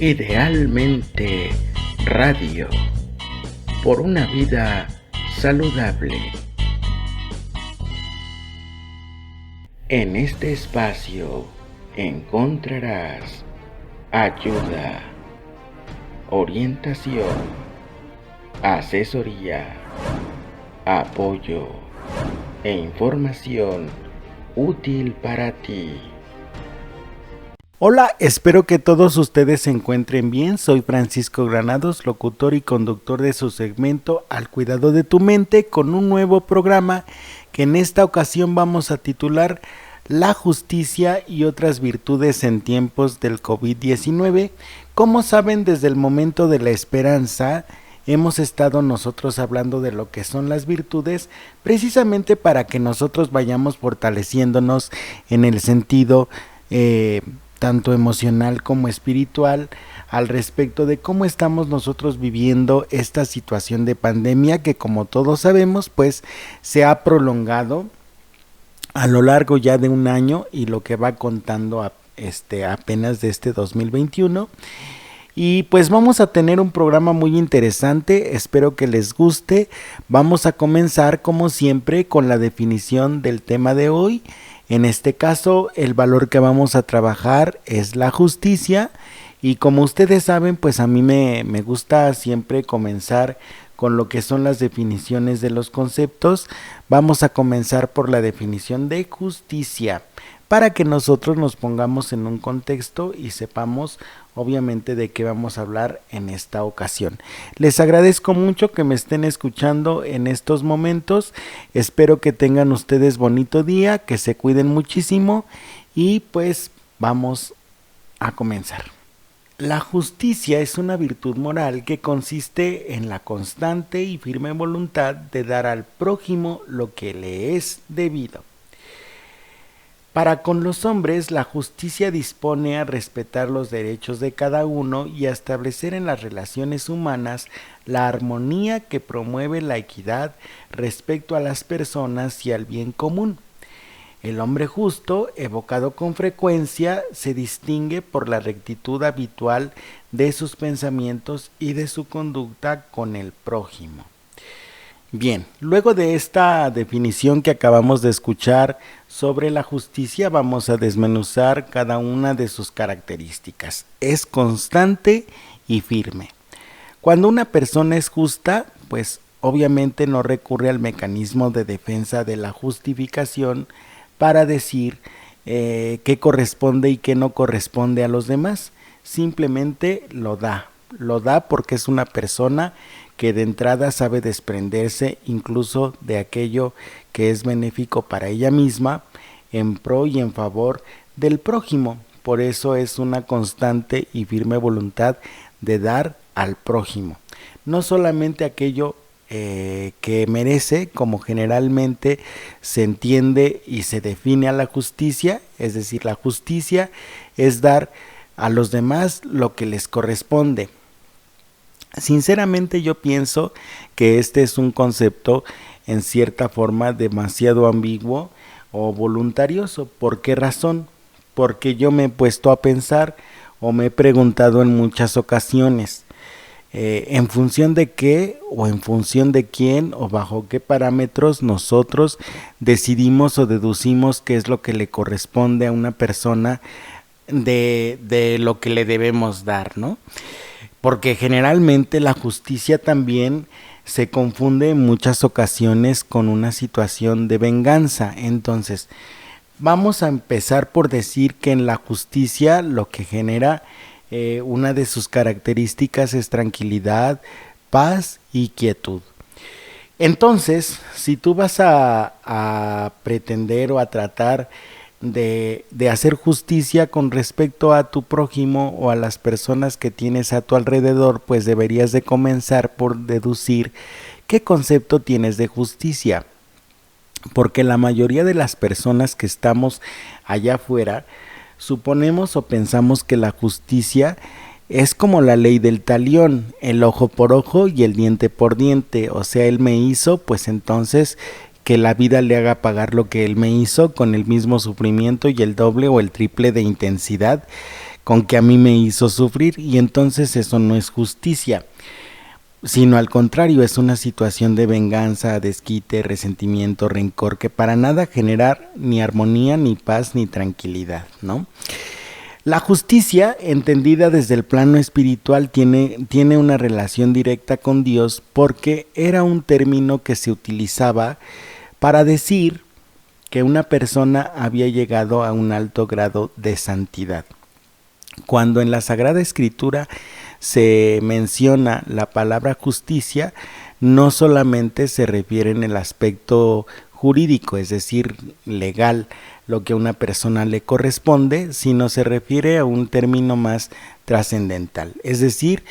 Idealmente Radio, por una vida saludable. En este espacio encontrarás ayuda, orientación, asesoría, apoyo e información útil para ti. Hola, espero que todos ustedes se encuentren bien. Soy Francisco Granados, locutor y conductor de su segmento Al Cuidado de tu Mente, con un nuevo programa que en esta ocasión vamos a titular La justicia y otras virtudes en tiempos del COVID-19. Como saben, desde el momento de la esperanza hemos estado nosotros hablando de lo que son las virtudes, precisamente para que nosotros vayamos fortaleciéndonos en el sentido tanto emocional como espiritual, al respecto de cómo estamos nosotros viviendo esta situación de pandemia que, como todos sabemos, pues se ha prolongado a lo largo ya de un año y lo que va contando apenas de este 2021. Y pues vamos a tener un programa muy interesante, espero que les guste. Vamos a comenzar como siempre con la definición del tema de hoy. En este caso, el valor que vamos a trabajar es la justicia, y como ustedes saben, pues a mí me gusta siempre comenzar con lo que son las definiciones de los conceptos. Vamos a comenzar por la definición de justicia, para que nosotros nos pongamos en un contexto y sepamos obviamente de qué vamos a hablar en esta ocasión. Les agradezco mucho que me estén escuchando en estos momentos. Espero que tengan ustedes bonito día, que se cuiden muchísimo y pues vamos a comenzar. La justicia es una virtud moral que consiste en la constante y firme voluntad de dar al prójimo lo que le es debido. Para con los hombres, la justicia dispone a respetar los derechos de cada uno y a establecer en las relaciones humanas la armonía que promueve la equidad respecto a las personas y al bien común. El hombre justo, evocado con frecuencia, se distingue por la rectitud habitual de sus pensamientos y de su conducta con el prójimo. Bien, luego de esta definición que acabamos de escuchar sobre la justicia, vamos a desmenuzar cada una de sus características. Es constante y firme. Cuando una persona es justa, pues obviamente no recurre al mecanismo de defensa de la justificación para decir qué corresponde y qué no corresponde a los demás. Simplemente lo da porque es una persona que de entrada sabe desprenderse incluso de aquello que es benéfico para ella misma, en pro y en favor del prójimo. Por eso es una constante y firme voluntad de dar al prójimo, no solamente aquello que merece, como generalmente se entiende y se define a la justicia. Es decir, la justicia es dar a los demás lo que les corresponde. Sinceramente yo pienso que este es un concepto en cierta forma demasiado ambiguo o voluntarioso. ¿Por qué razón? Porque yo me he puesto a pensar o me he preguntado en muchas ocasiones, en función de qué o en función de quién o bajo qué parámetros nosotros decidimos o deducimos qué es lo que le corresponde a una persona de lo que le debemos dar, ¿no? Porque generalmente la justicia también se confunde en muchas ocasiones con una situación de venganza. Entonces, vamos a empezar por decir que en la justicia lo que genera una de sus características es tranquilidad, paz y quietud. Entonces, si tú vas a pretender o a tratar de hacer justicia con respecto a tu prójimo o a las personas que tienes a tu alrededor, pues deberías de comenzar por deducir qué concepto tienes de justicia. Porque la mayoría de las personas que estamos allá afuera suponemos o pensamos que la justicia es como la ley del talión, el ojo por ojo y el diente por diente. O sea, él me hizo, pues entonces que la vida le haga pagar lo que él me hizo con el mismo sufrimiento y el doble o el triple de intensidad con que a mí me hizo sufrir, y entonces eso no es justicia, sino al contrario, es una situación de venganza, desquite, resentimiento, rencor, que para nada genera ni armonía, ni paz, ni tranquilidad, ¿no? La justicia, entendida desde el plano espiritual, tiene una relación directa con Dios, porque era un término que se utilizaba para decir que una persona había llegado a un alto grado de santidad. Cuando en la Sagrada Escritura se menciona la palabra justicia, no solamente se refiere en el aspecto jurídico, es decir, legal, lo que a una persona le corresponde, sino se refiere a un término más trascendental, es decir,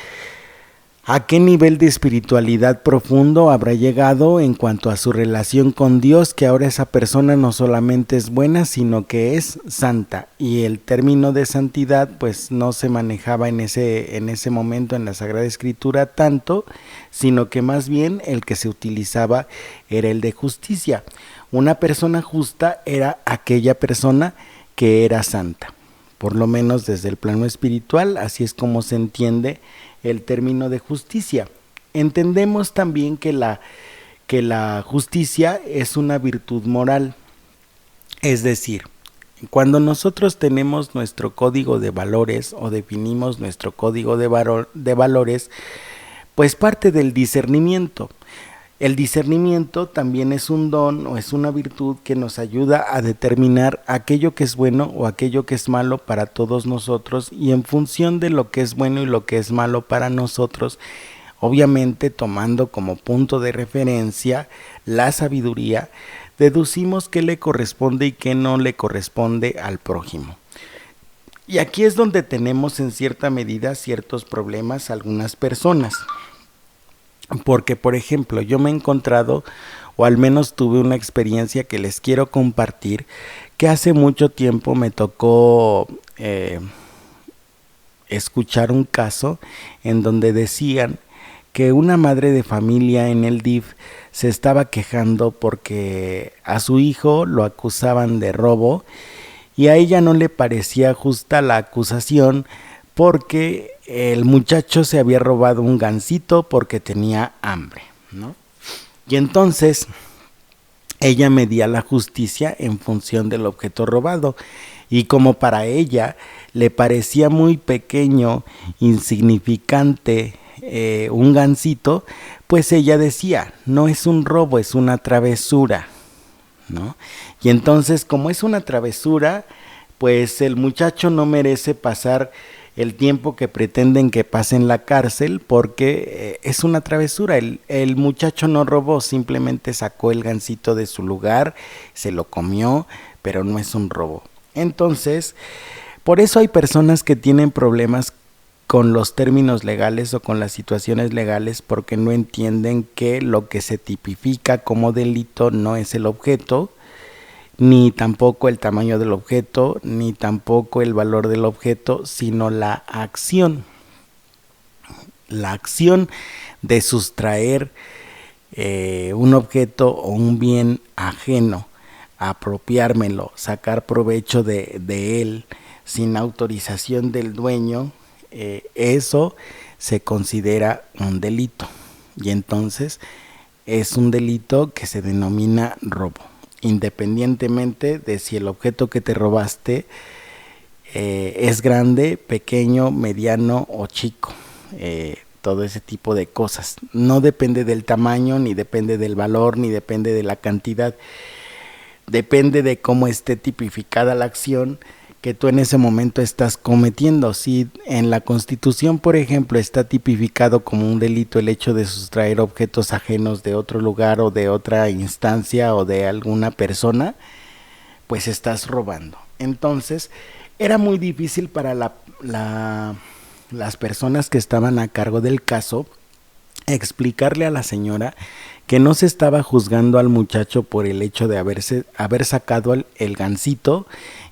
¿a qué nivel de espiritualidad profundo habrá llegado en cuanto a su relación con Dios, que ahora esa persona no solamente es buena, sino que es santa? Y el término de santidad pues no se manejaba en ese momento en la Sagrada Escritura tanto, sino que más bien el que se utilizaba era el de justicia. Una persona justa era aquella persona que era santa, por lo menos desde el plano espiritual, así es como se entiende el término de justicia. Entendemos también que la justicia es una virtud moral, es decir, cuando nosotros tenemos nuestro código de valores o definimos nuestro código de valores, pues parte del discernimiento. El discernimiento también es un don o es una virtud que nos ayuda a determinar aquello que es bueno o aquello que es malo para todos nosotros, y en función de lo que es bueno y lo que es malo para nosotros, obviamente tomando como punto de referencia la sabiduría, deducimos qué le corresponde y qué no le corresponde al prójimo. Y aquí es donde tenemos en cierta medida ciertos problemas algunas personas. Porque, por ejemplo, yo me he encontrado, o al menos tuve una experiencia que les quiero compartir, que hace mucho tiempo me tocó escuchar un caso en donde decían que una madre de familia en el DIF se estaba quejando porque a su hijo lo acusaban de robo, y a ella no le parecía justa la acusación porque el muchacho se había robado un gansito porque tenía hambre, ¿no? Y entonces ella medía la justicia en función del objeto robado, y como para ella le parecía muy pequeño, insignificante un gansito, pues ella decía, no es un robo, es una travesura, ¿no? Y entonces, como es una travesura, pues el muchacho no merece pasar el tiempo que pretenden que pase en la cárcel, porque es una travesura. El muchacho no robó, simplemente sacó el gansito de su lugar, se lo comió, pero no es un robo. Entonces, por eso hay personas que tienen problemas con los términos legales o con las situaciones legales, porque no entienden que lo que se tipifica como delito no es el objeto, ni tampoco el tamaño del objeto, ni tampoco el valor del objeto, sino la acción. La acción de sustraer un objeto o un bien ajeno, apropiármelo, sacar provecho de él sin autorización del dueño, eso se considera un delito, y entonces es un delito que se denomina robo, independientemente de si el objeto que te robaste es grande, pequeño, mediano o chico. Todo ese tipo de cosas no depende del tamaño, ni depende del valor, ni depende de la cantidad, depende de cómo esté tipificada la acción que tú en ese momento estás cometiendo. Si en la Constitución, por ejemplo, está tipificado como un delito el hecho de sustraer objetos ajenos de otro lugar o de otra instancia o de alguna persona, pues estás robando. Entonces era muy difícil para las personas que estaban a cargo del caso explicarle a la señora que no se estaba juzgando al muchacho por el hecho de haber sacado el gansito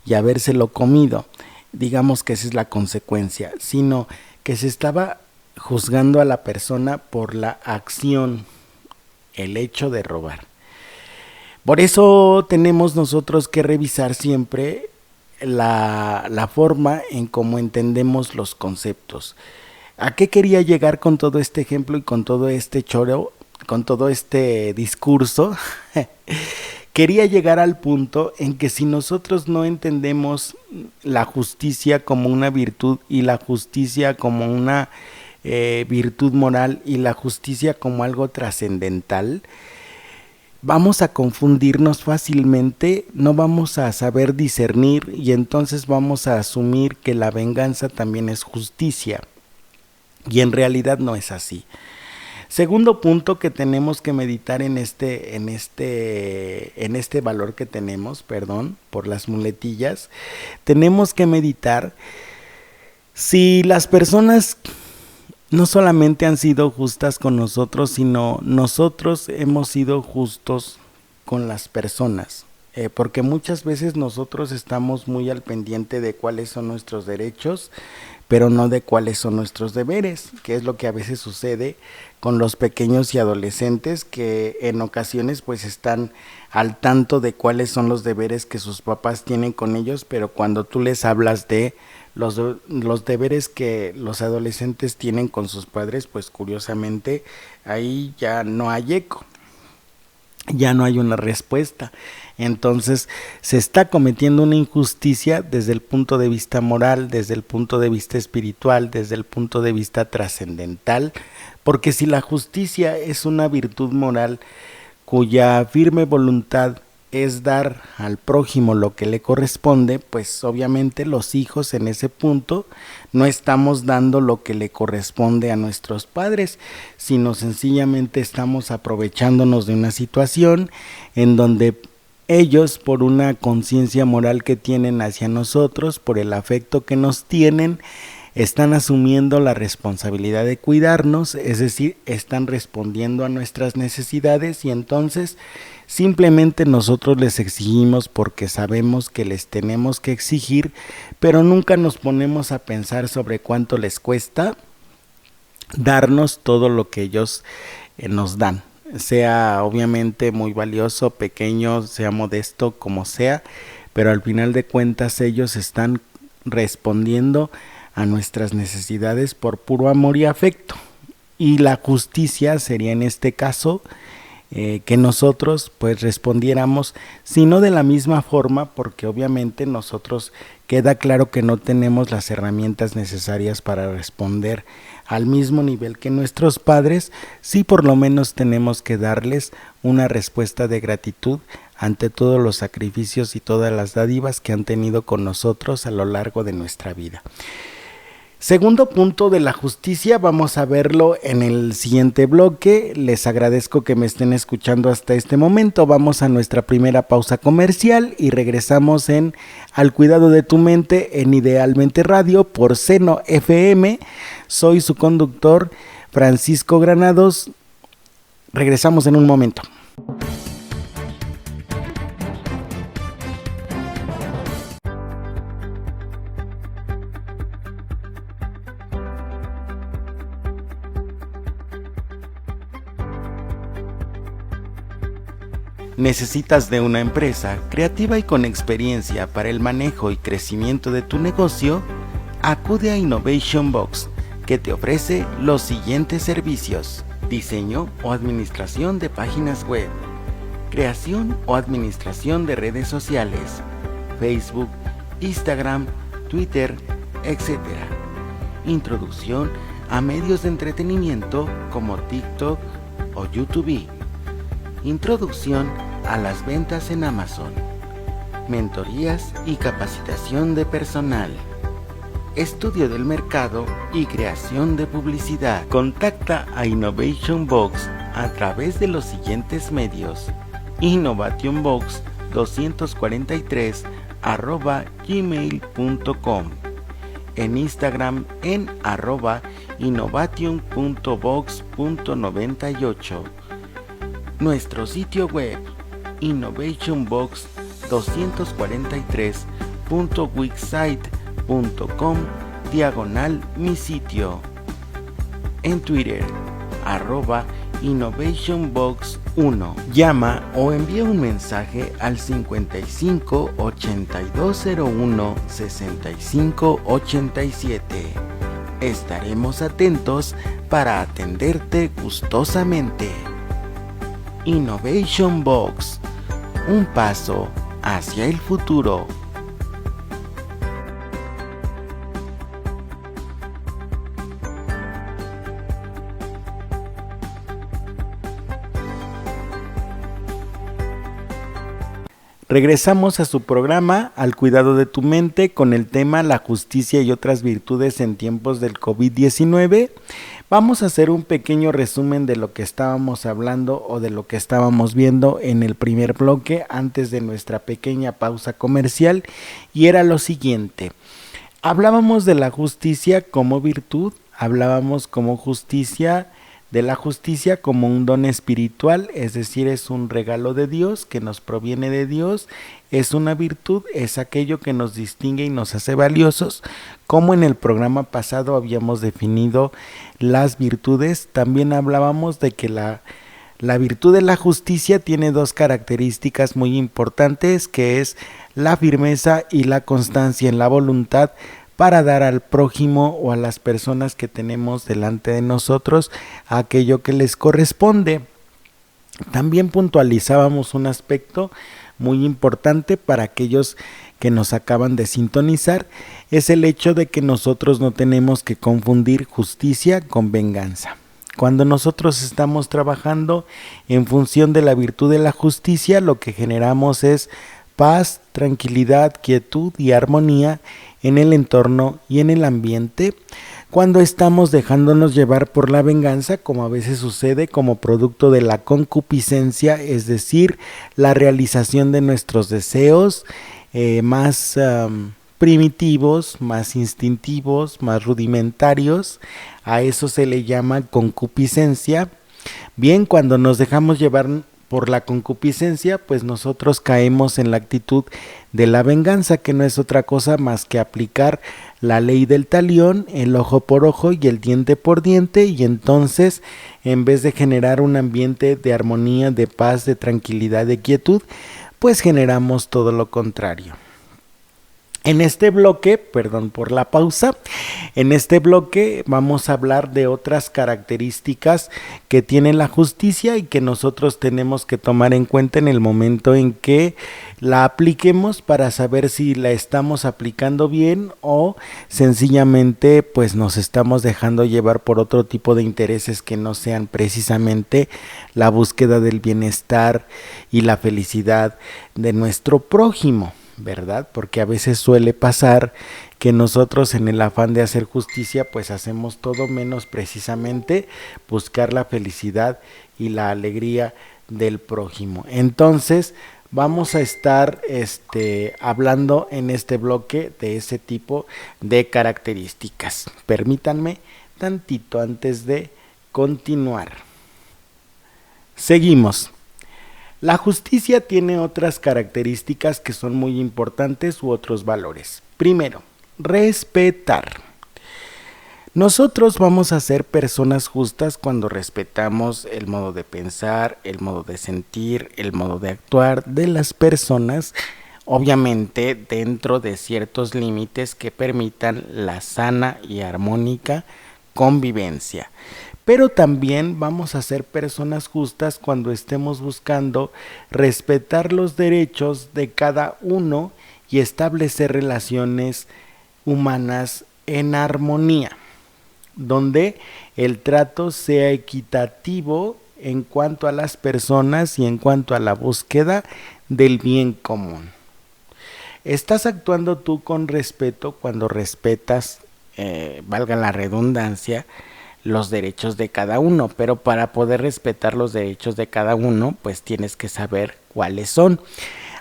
y habérselo comido, digamos que esa es la consecuencia, sino que se estaba juzgando a la persona por la acción, el hecho de robar. Por eso tenemos nosotros que revisar siempre la forma en cómo entendemos los conceptos. ¿A qué quería llegar con todo este ejemplo y con todo este choro, con todo este discurso? Quería llegar al punto en que si nosotros no entendemos la justicia como una virtud y la justicia como una virtud moral y la justicia como algo trascendental, vamos a confundirnos fácilmente, no vamos a saber discernir y entonces vamos a asumir que la venganza también es justicia. Y en realidad no es así. Segundo punto que tenemos que meditar en este valor que tenemos, perdón por las muletillas, tenemos que meditar si las personas no solamente han sido justas con nosotros, sino nosotros hemos sido justos con las personas. Porque muchas veces nosotros estamos muy al pendiente de cuáles son nuestros derechos, pero no de cuáles son nuestros deberes, que es lo que a veces sucede con los pequeños y adolescentes que en ocasiones pues están al tanto de cuáles son los deberes que sus papás tienen con ellos, pero cuando tú les hablas de los deberes que los adolescentes tienen con sus padres, pues curiosamente ahí ya no hay eco, ya no hay una respuesta. Entonces se está cometiendo una injusticia desde el punto de vista moral, desde el punto de vista espiritual, desde el punto de vista trascendental, porque si la justicia es una virtud moral cuya firme voluntad es dar al prójimo lo que le corresponde, pues obviamente los hijos en ese punto no estamos dando lo que le corresponde a nuestros padres, sino sencillamente estamos aprovechándonos de una situación en donde ellos, por una conciencia moral que tienen hacia nosotros, por el afecto que nos tienen, están asumiendo la responsabilidad de cuidarnos, es decir, están respondiendo a nuestras necesidades y entonces simplemente nosotros les exigimos porque sabemos que les tenemos que exigir, pero nunca nos ponemos a pensar sobre cuánto les cuesta darnos todo lo que ellos nos dan, sea obviamente muy valioso, pequeño, sea modesto, como sea, pero al final de cuentas ellos están respondiendo a nuestras necesidades por puro amor y afecto. Y la justicia sería en este caso que nosotros pues respondiéramos, si no de la misma forma, porque obviamente nosotros queda claro que no tenemos las herramientas necesarias para responder al mismo nivel que nuestros padres, sí por lo menos tenemos que darles una respuesta de gratitud ante todos los sacrificios y todas las dádivas que han tenido con nosotros a lo largo de nuestra vida. Segundo punto de la justicia, vamos a verlo en el siguiente bloque. Les agradezco que me estén escuchando hasta este momento. Vamos a nuestra primera pausa comercial y regresamos en Al Cuidado de tu Mente en Idealmente Radio por Seno FM. Soy su conductor Francisco Granados. Regresamos en un momento. ¿Necesitas de una empresa creativa y con experiencia para el manejo y crecimiento de tu negocio? Acude a Innovation Box, que te ofrece los siguientes servicios: diseño o administración de páginas web, creación o administración de redes sociales, Facebook, Instagram, Twitter, etc. Introducción a medios de entretenimiento como TikTok o YouTube. Introducción a las ventas en Amazon. Mentorías y capacitación de personal. Estudio del mercado y creación de publicidad. Contacta a Innovation Box a través de los siguientes medios: innovationbox243@gmail.com, en Instagram en @innovation.box.98, nuestro sitio web innovationbox243.wixsite.com/mi sitio, en Twitter @innovationbox 1. Llama o envía un mensaje al 55 8201 65 87. Estaremos atentos para atenderte gustosamente. Innovation Box, un paso hacia el futuro. Regresamos a su programa Al cuidado de tu mente con el tema La justicia y otras virtudes en tiempos del COVID-19. Vamos a hacer un pequeño resumen de lo que estábamos hablando o de lo que estábamos viendo en el primer bloque antes de nuestra pequeña pausa comercial, y era lo siguiente. Hablábamos de la justicia como virtud, hablábamos de la justicia como un don espiritual, es decir, es un regalo de Dios que nos proviene de Dios, es una virtud, es aquello que nos distingue y nos hace valiosos. Como en el programa pasado habíamos definido las virtudes, también hablábamos de que la virtud de la justicia tiene dos características muy importantes, que es la firmeza y la constancia en la voluntad para dar al prójimo o a las personas que tenemos delante de nosotros aquello que les corresponde. También puntualizábamos un aspecto muy importante para aquellos que nos acaban de sintonizar, es el hecho de que nosotros no tenemos que confundir justicia con venganza. Cuando nosotros estamos trabajando en función de la virtud de la justicia, lo que generamos es paz, tranquilidad, quietud y armonía en el entorno y en el ambiente. Cuando estamos dejándonos llevar por la venganza, como a veces sucede como producto de la concupiscencia, es decir, la realización de nuestros deseos más primitivos, más instintivos, más rudimentarios, a eso se le llama concupiscencia. Bien, cuando nos dejamos llevar por la concupiscencia, pues nosotros caemos en la actitud de la venganza, que no es otra cosa más que aplicar la ley del talión, el ojo por ojo y el diente por diente, y entonces en vez de generar un ambiente de armonía, de paz, de tranquilidad, de quietud, pues generamos todo lo contrario. En este bloque, perdón por la pausa, en este bloque vamos a hablar de otras características que tiene la justicia y que nosotros tenemos que tomar en cuenta en el momento en que la apliquemos, para saber si la estamos aplicando bien o sencillamente pues nos estamos dejando llevar por otro tipo de intereses que no sean precisamente la búsqueda del bienestar y la felicidad de nuestro prójimo, ¿verdad? Porque a veces suele pasar que nosotros en el afán de hacer justicia pues hacemos todo menos precisamente buscar la felicidad y la alegría del prójimo. Entonces vamos a estar hablando en este bloque de ese tipo de características. Permítanme tantito antes de continuar. Seguimos. La justicia tiene otras características que son muy importantes u otros valores. Primero, respetar. Nosotros vamos a ser personas justas cuando respetamos el modo de pensar, el modo de sentir, el modo de actuar de las personas, obviamente dentro de ciertos límites que permitan la sana y armónica convivencia. Pero también vamos a ser personas justas cuando estemos buscando respetar los derechos de cada uno y establecer relaciones humanas en armonía, donde el trato sea equitativo en cuanto a las personas y en cuanto a la búsqueda del bien común. Estás actuando tú con respeto cuando respetas, valga la redundancia, los derechos de cada uno, pero para poder respetar los derechos de cada uno, pues tienes que saber cuáles son.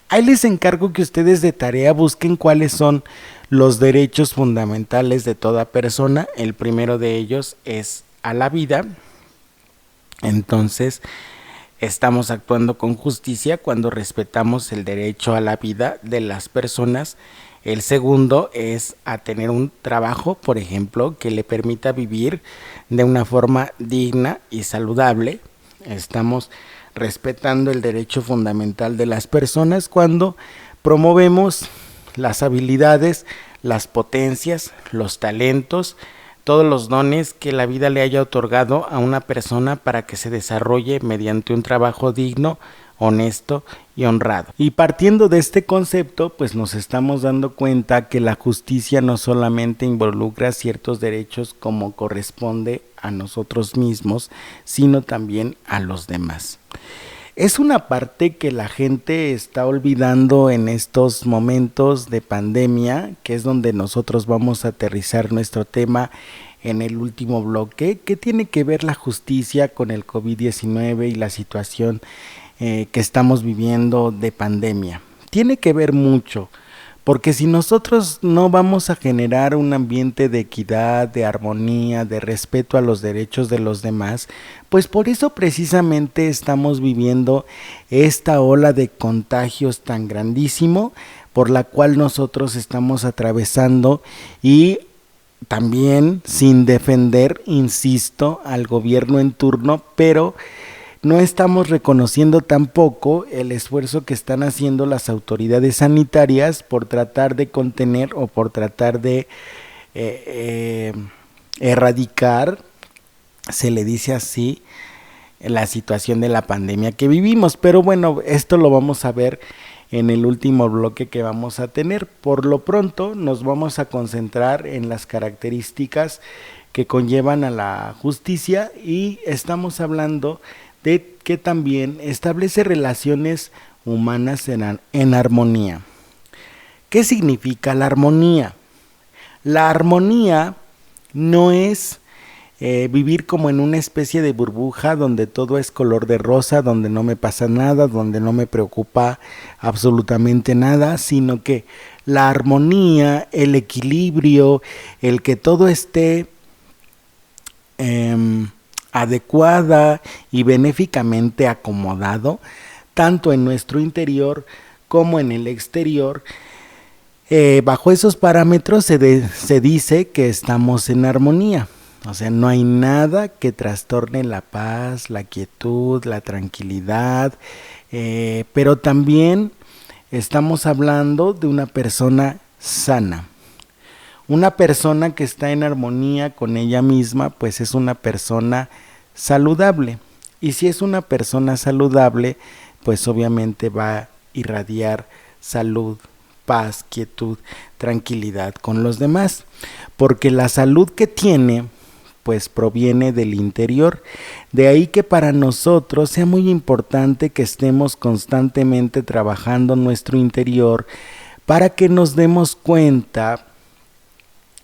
Ahí les encargo que ustedes de tarea busquen cuáles son los derechos fundamentales de toda persona. El primero de ellos es a la vida. Entonces, estamos actuando con justicia cuando respetamos el derecho a la vida de las personas. El segundo es a tener un trabajo, por ejemplo, que le permita vivir de una forma digna y saludable. Estamos respetando el derecho fundamental de las personas cuando promovemos las habilidades, las potencias, los talentos, todos los dones que la vida le haya otorgado a una persona para que se desarrolle mediante un trabajo digno, honesto y honrado. Y partiendo de este concepto, pues nos estamos dando cuenta que la justicia no solamente involucra ciertos derechos como corresponde a nosotros mismos, sino también a los demás. Es una parte que la gente está olvidando en estos momentos de pandemia, que es donde nosotros vamos a aterrizar nuestro tema en el último bloque, que tiene que ver la justicia con el COVID-19 y la situación que estamos viviendo de pandemia. Tiene que ver mucho, porque si nosotros no vamos a generar un ambiente de equidad, de armonía, de respeto a los derechos de los demás, pues por eso precisamente estamos viviendo esta ola de contagios tan grandísimo por la cual nosotros estamos atravesando, y también sin defender, insisto, al gobierno en turno, pero no estamos reconociendo tampoco el esfuerzo que están haciendo las autoridades sanitarias por tratar de contener o por tratar de erradicar, se le dice así, la situación de la pandemia que vivimos. Pero bueno, esto lo vamos a ver en el último bloque que vamos a tener. Por lo pronto nos vamos a concentrar en las características que conllevan a la justicia, y estamos hablando de que también establece relaciones humanas en armonía. ¿Qué significa la armonía? La armonía no es vivir como en una especie de burbuja donde todo es color de rosa, donde no me pasa nada, donde no me preocupa absolutamente nada, sino que la armonía, el equilibrio, el que todo esté adecuada y benéficamente acomodado, tanto en nuestro interior como en el exterior. Bajo esos parámetros se dice que estamos en armonía. O sea, no hay nada que trastorne la paz, la quietud, la tranquilidad, pero también estamos hablando de una persona sana. Una persona que está en armonía con ella misma, pues es una persona saludable. Y si es una persona saludable, pues obviamente va a irradiar salud, paz, quietud, tranquilidad con los demás. Porque la salud que tiene, pues proviene del interior. De ahí que para nosotros sea muy importante que estemos constantemente trabajando nuestro interior para que nos demos cuenta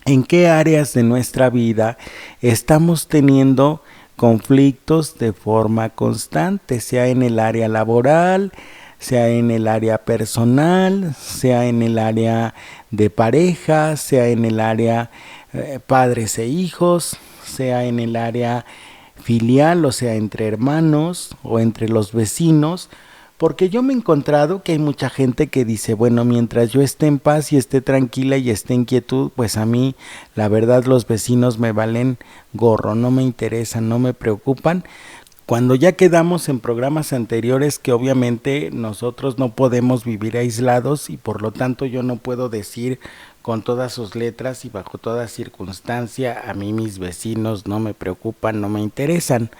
en qué áreas de nuestra vida estamos teniendo conflictos de forma constante, sea en el área laboral, sea en el área personal, sea en el área de pareja, sea en el área padres e hijos, sea en el área filial, o sea, entre hermanos o entre los vecinos. Porque yo me he encontrado que hay mucha gente que dice, bueno, mientras yo esté en paz y esté tranquila y esté en quietud, pues a mí, la verdad, los vecinos me valen gorro, no me interesan, no me preocupan. Cuando ya quedamos en programas anteriores que obviamente nosotros no podemos vivir aislados, y por lo tanto yo no puedo decir con todas sus letras y bajo toda circunstancia, a mí mis vecinos no me preocupan, no me interesan.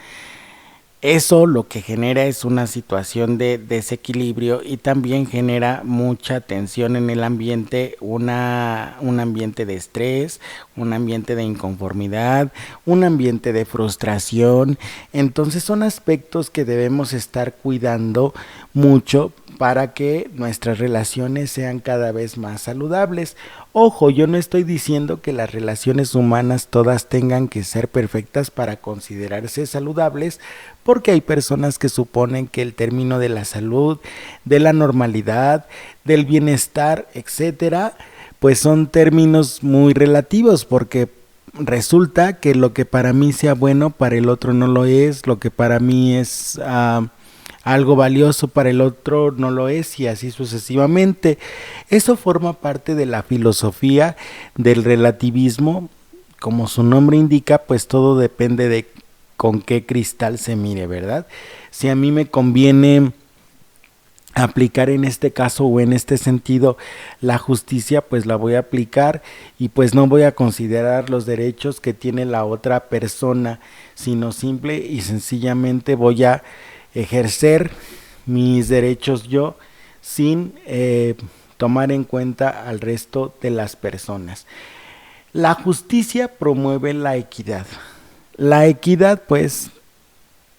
Eso lo que genera es una situación de desequilibrio, y también genera mucha tensión en el ambiente, un ambiente de estrés, un ambiente de inconformidad, un ambiente de frustración. Entonces son aspectos que debemos estar cuidando mucho para que nuestras relaciones sean cada vez más saludables. Ojo, yo no estoy diciendo que las relaciones humanas todas tengan que ser perfectas para considerarse saludables, porque hay personas que suponen que el término de la salud, de la normalidad, del bienestar, etcétera, pues son términos muy relativos, porque resulta que lo que para mí sea bueno, para el otro no lo es, lo que para mí es algo valioso, para el otro no lo es, y así sucesivamente. Eso forma parte de la filosofía del relativismo. Como su nombre indica, pues todo depende de con qué cristal se mire, ¿verdad? Si a mí me conviene aplicar en este caso o en este sentido la justicia, pues la voy a aplicar y pues no voy a considerar los derechos que tiene la otra persona, sino simple y sencillamente voy a ejercer mis derechos yo sin tomar en cuenta al resto de las personas. La justicia promueve la equidad. La equidad, pues,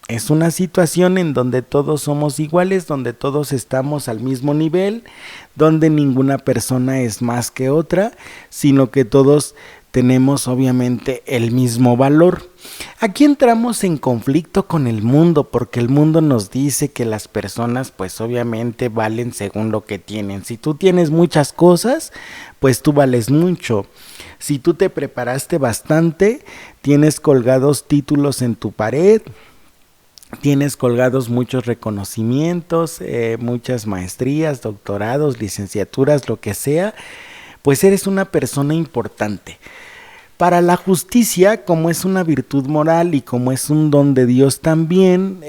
es una situación en donde todos somos iguales, donde todos estamos al mismo nivel, donde ninguna persona es más que otra, sino que todos tenemos obviamente el mismo valor. Aquí entramos en conflicto con el mundo, porque el mundo nos dice que las personas pues obviamente valen según lo que tienen. Si tú tienes muchas cosas, pues tú vales mucho. Si tú te preparaste bastante, tienes colgados títulos en tu pared, tienes colgados muchos reconocimientos, muchas maestrías, doctorados, licenciaturas, lo que sea, pues eres una persona importante. Para la justicia, como es una virtud moral y como es un don de Dios también,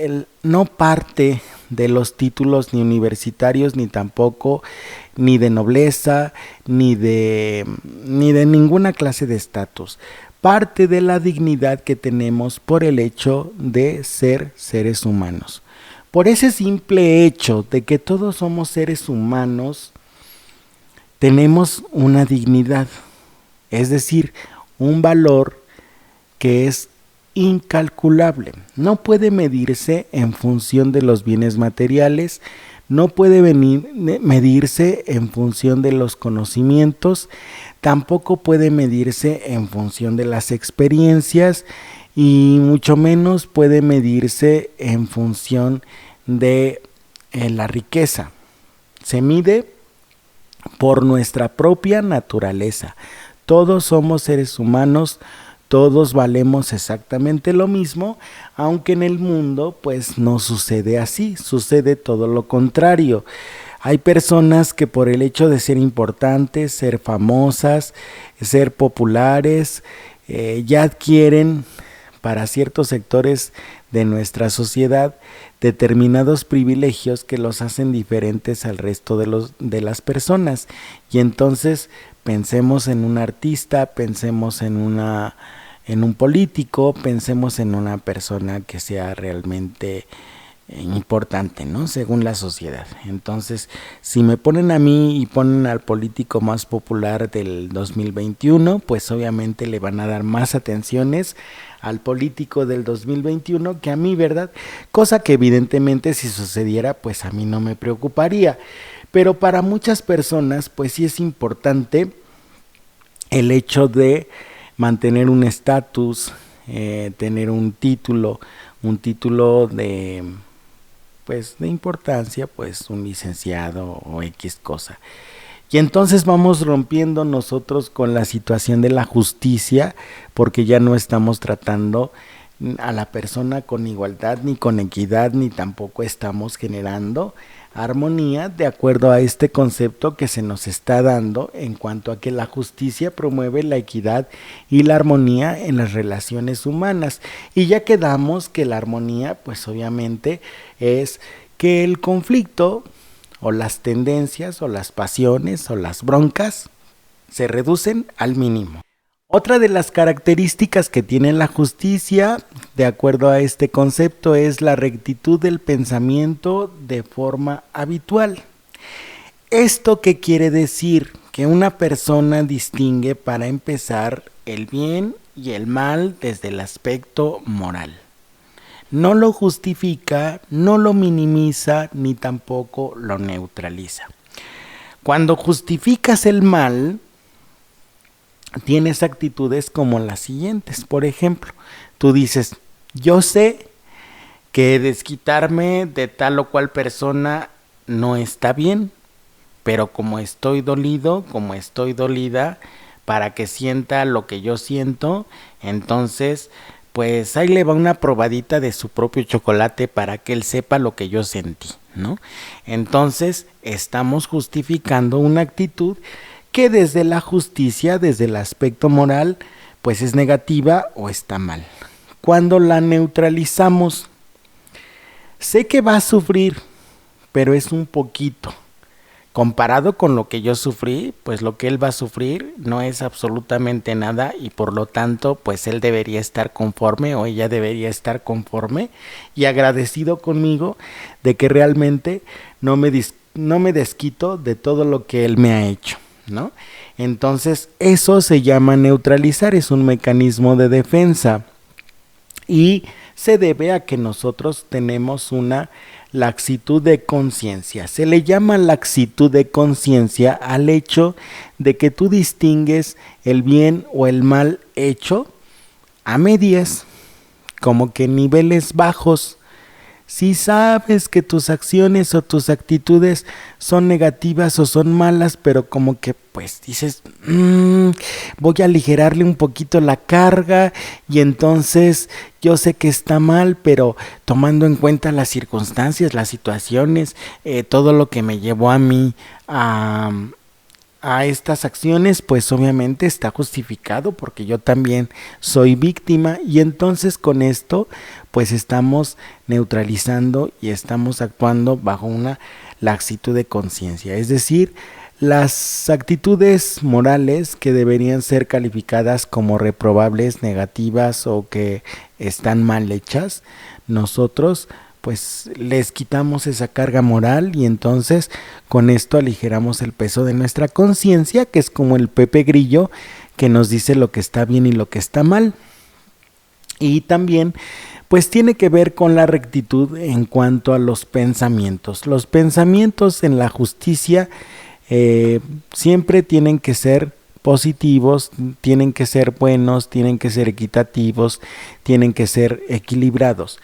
no parte de los títulos ni universitarios, ni tampoco ni de nobleza, ni de ninguna clase de estatus. Parte de la dignidad que tenemos por el hecho de ser seres humanos. Por ese simple hecho de que todos somos seres humanos, tenemos una dignidad, es decir, un valor que es incalculable. No puede medirse en función de los bienes materiales, no puede medirse en función de los conocimientos, tampoco puede medirse en función de las experiencias y mucho menos puede medirse en función de la riqueza. Se mide por nuestra propia naturaleza. Todos somos seres humanos, todos valemos exactamente lo mismo, aunque en el mundo pues no sucede así, sucede todo lo contrario. Hay personas que por el hecho de ser importantes, ser famosas, ser populares, ya adquieren para ciertos sectores de nuestra sociedad determinados privilegios que los hacen diferentes al resto de las personas. Y entonces pensemos en un artista, pensemos en un político, pensemos en una persona que sea realmente importante, ¿no? Según la sociedad. Entonces, si me ponen a mí y ponen al político más popular del 2021, pues obviamente le van a dar más atenciones al político del 2021 que a mí, ¿verdad? Cosa que evidentemente si sucediera, pues a mí no me preocuparía. Pero para muchas personas, pues sí es importante el hecho de mantener un estatus, tener un título de pues de importancia, pues un licenciado o X cosa. Y entonces vamos rompiendo nosotros con la situación de la justicia, porque ya no estamos tratando a la persona con igualdad, ni con equidad, ni tampoco estamos generando armonía de acuerdo a este concepto que se nos está dando en cuanto a que la justicia promueve la equidad y la armonía en las relaciones humanas. Y ya quedamos que la armonía, pues obviamente es que el conflicto o las tendencias o las pasiones o las broncas se reducen al mínimo. Otra de las características que tiene la justicia, de acuerdo a este concepto, es la rectitud del pensamiento de forma habitual. ¿Esto qué quiere decir? Que una persona distingue, para empezar, el bien y el mal desde el aspecto moral. No lo justifica, no lo minimiza, ni tampoco lo neutraliza. Cuando justificas el mal, tienes actitudes como las siguientes. Por ejemplo, tú dices, yo sé que desquitarme de tal o cual persona no está bien, pero como estoy dolido, como estoy dolida, para que sienta lo que yo siento, entonces pues ahí le va una probadita de su propio chocolate para que él sepa lo que yo sentí, ¿no? Entonces estamos justificando una actitud que desde la justicia, desde el aspecto moral, pues es negativa o está mal. cuando la neutralizamos. Sé que va a sufrir, pero es un poquito. Comparado con lo que yo sufrí, pues lo que él va a sufrir no es absolutamente nada y por lo tanto, pues él debería estar conforme o ella debería estar conforme y agradecido conmigo de que realmente no me desquito de todo lo que él me ha hecho, ¿no? Entonces, eso se llama neutralizar, es un mecanismo de defensa y se debe a que nosotros tenemos una laxitud de conciencia. Se le llama laxitud de conciencia al hecho de que tú distingues el bien o el mal hecho a medias, como que en niveles bajos. Si sabes que tus acciones o tus actitudes son negativas o son malas, pero como que pues dices, voy a aligerarle un poquito la carga y entonces yo sé que está mal, pero tomando en cuenta las circunstancias, las situaciones, todo lo que me llevó a mí a estas acciones, pues obviamente está justificado porque yo también soy víctima y entonces con esto pues estamos neutralizando y estamos actuando bajo una laxitud de conciencia, es decir, las actitudes morales que deberían ser calificadas como reprobables, negativas o que están mal hechas, nosotros pues les quitamos esa carga moral y entonces con esto aligeramos el peso de nuestra conciencia, que es como el Pepe Grillo que nos dice lo que está bien y lo que está mal. Y también pues tiene que ver con la rectitud en cuanto a los pensamientos. Los pensamientos en la justicia siempre tienen que ser positivos, tienen que ser buenos, tienen que ser equitativos, tienen que ser equilibrados.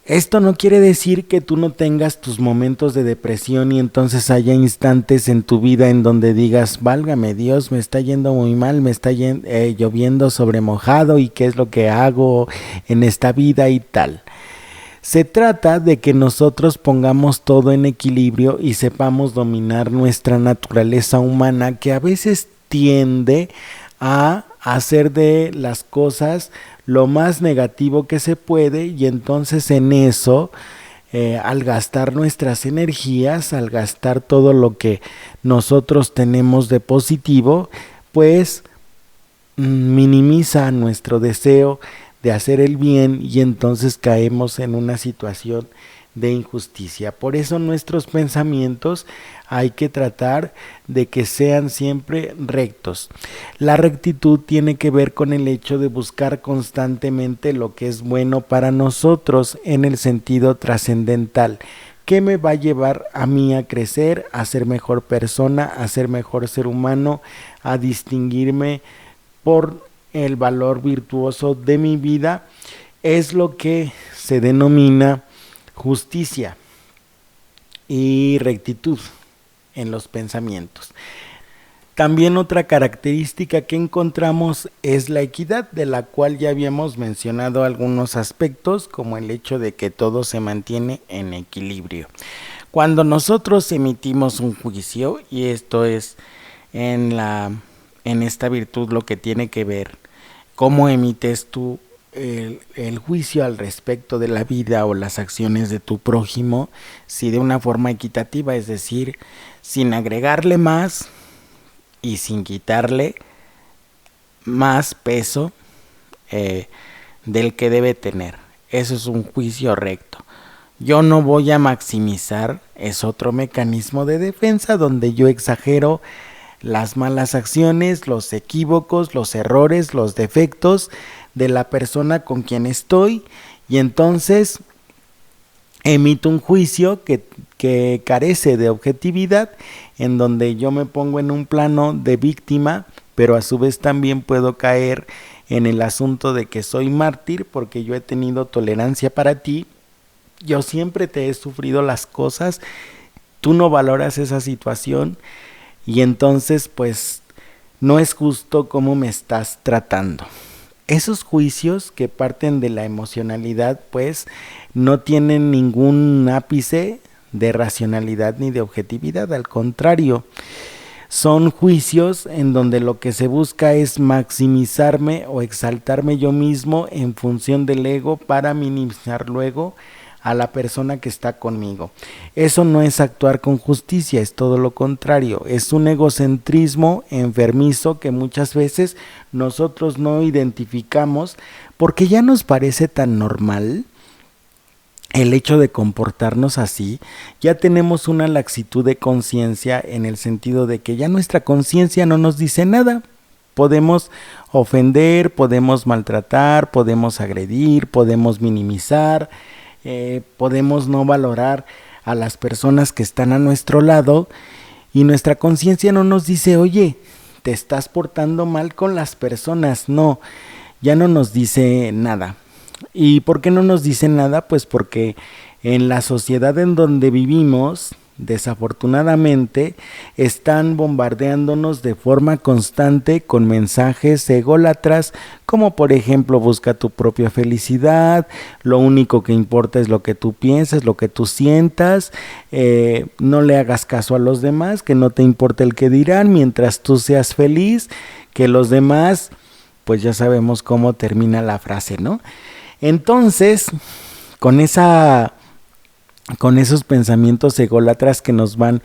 Esto no quiere decir que tú no tengas tus momentos de depresión y entonces haya instantes en tu vida en donde digas, válgame Dios, me está yendo muy mal, me está lloviendo sobre mojado y qué es lo que hago en esta vida y tal. Se trata de que nosotros pongamos todo en equilibrio y sepamos dominar nuestra naturaleza humana que a veces tiende a hacer de las cosas lo más negativo que se puede y entonces en eso al gastar nuestras energías, al gastar todo lo que nosotros tenemos de positivo, pues minimiza nuestro deseo de hacer el bien y entonces caemos en una situación de injusticia. Por eso nuestros pensamientos hay que tratar de que sean siempre rectos. La rectitud tiene que ver con el hecho de buscar constantemente lo que es bueno para nosotros en el sentido trascendental. ¿Qué me va a llevar a mí a crecer, a ser mejor persona, a ser mejor ser humano, a distinguirme por el valor virtuoso de mi vida? Es lo que se denomina justicia y rectitud en los pensamientos. También otra característica que encontramos es la equidad, de la cual ya habíamos mencionado algunos aspectos, como el hecho de que todo se mantiene en equilibrio. Cuando nosotros emitimos un juicio, y esto es en esta virtud lo que tiene que ver, cómo emites tú el juicio al respecto de la vida o las acciones de tu prójimo, si de una forma equitativa, es decir, sin agregarle más y sin quitarle más peso del que debe tener. Eso es un juicio recto. Yo no voy a maximizar, es otro mecanismo de defensa donde yo exagero las malas acciones, los equívocos, los errores, los defectos de la persona con quien estoy y entonces emito un juicio que carece de objetividad, en donde yo me pongo en un plano de víctima, pero a su vez también puedo caer en el asunto de que soy mártir porque yo he tenido tolerancia para ti, yo siempre te he sufrido las cosas, tú no valoras esa situación y entonces pues no es justo cómo me estás tratando. Esos juicios que parten de la emocionalidad pues no tienen ningún ápice de racionalidad ni de objetividad, al contrario, son juicios en donde lo que se busca es maximizarme o exaltarme yo mismo en función del ego para minimizar luego a la persona que está conmigo. Eso no es actuar con justicia, es todo lo contrario, es un egocentrismo enfermizo que muchas veces nosotros no identificamos porque ya nos parece tan normal el hecho de comportarnos así. Ya tenemos una laxitud de conciencia en el sentido de que ya nuestra conciencia no nos dice nada. Podemos ofender, podemos maltratar, podemos agredir, podemos minimizar, podemos no valorar a las personas que están a nuestro lado y nuestra conciencia no nos dice, oye, te estás portando mal con las personas. No, ya no nos dice nada. ¿Y por qué no nos dice nada? Pues porque en la sociedad en donde vivimos, desafortunadamente, están bombardeándonos de forma constante con mensajes ególatras, como por ejemplo, busca tu propia felicidad, lo único que importa es lo que tú piensas, lo que tú sientas, no le hagas caso a los demás, que no te importa el que dirán, mientras tú seas feliz, que los demás, pues ya sabemos cómo termina la frase, ¿no? Entonces, con esos pensamientos ególatras que nos van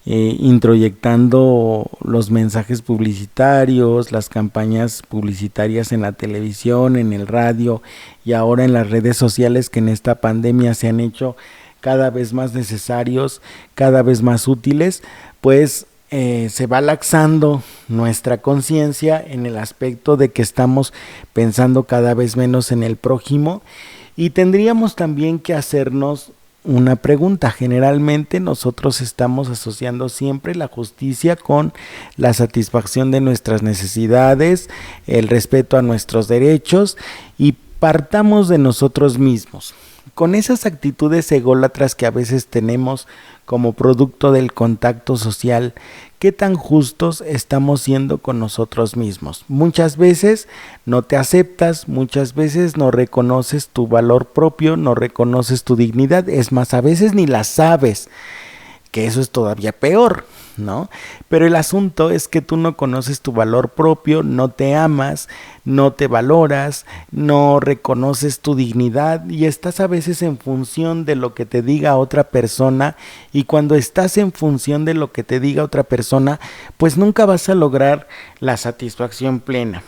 introyectando los mensajes publicitarios, las campañas publicitarias en la televisión, en el radio y ahora en las redes sociales que en esta pandemia se han hecho cada vez más necesarios, cada vez más útiles, pues se va laxando nuestra conciencia en el aspecto de que estamos pensando cada vez menos en el prójimo y tendríamos también que hacernos una pregunta. Generalmente nosotros estamos asociando siempre la justicia con la satisfacción de nuestras necesidades, el respeto a nuestros derechos y partamos de nosotros mismos. Con esas actitudes ególatras que a veces tenemos como producto del contacto social, ¿qué tan justos estamos siendo con nosotros mismos? Muchas veces no te aceptas, muchas veces no reconoces tu valor propio, no reconoces tu dignidad, es más, a veces ni la sabes, que eso es todavía peor, ¿no? Pero el asunto es que tú no conoces tu valor propio, no te amas, no te valoras, no reconoces tu dignidad y estás a veces en función de lo que te diga otra persona, y cuando estás en función de lo que te diga otra persona, pues nunca vas a lograr la satisfacción plena.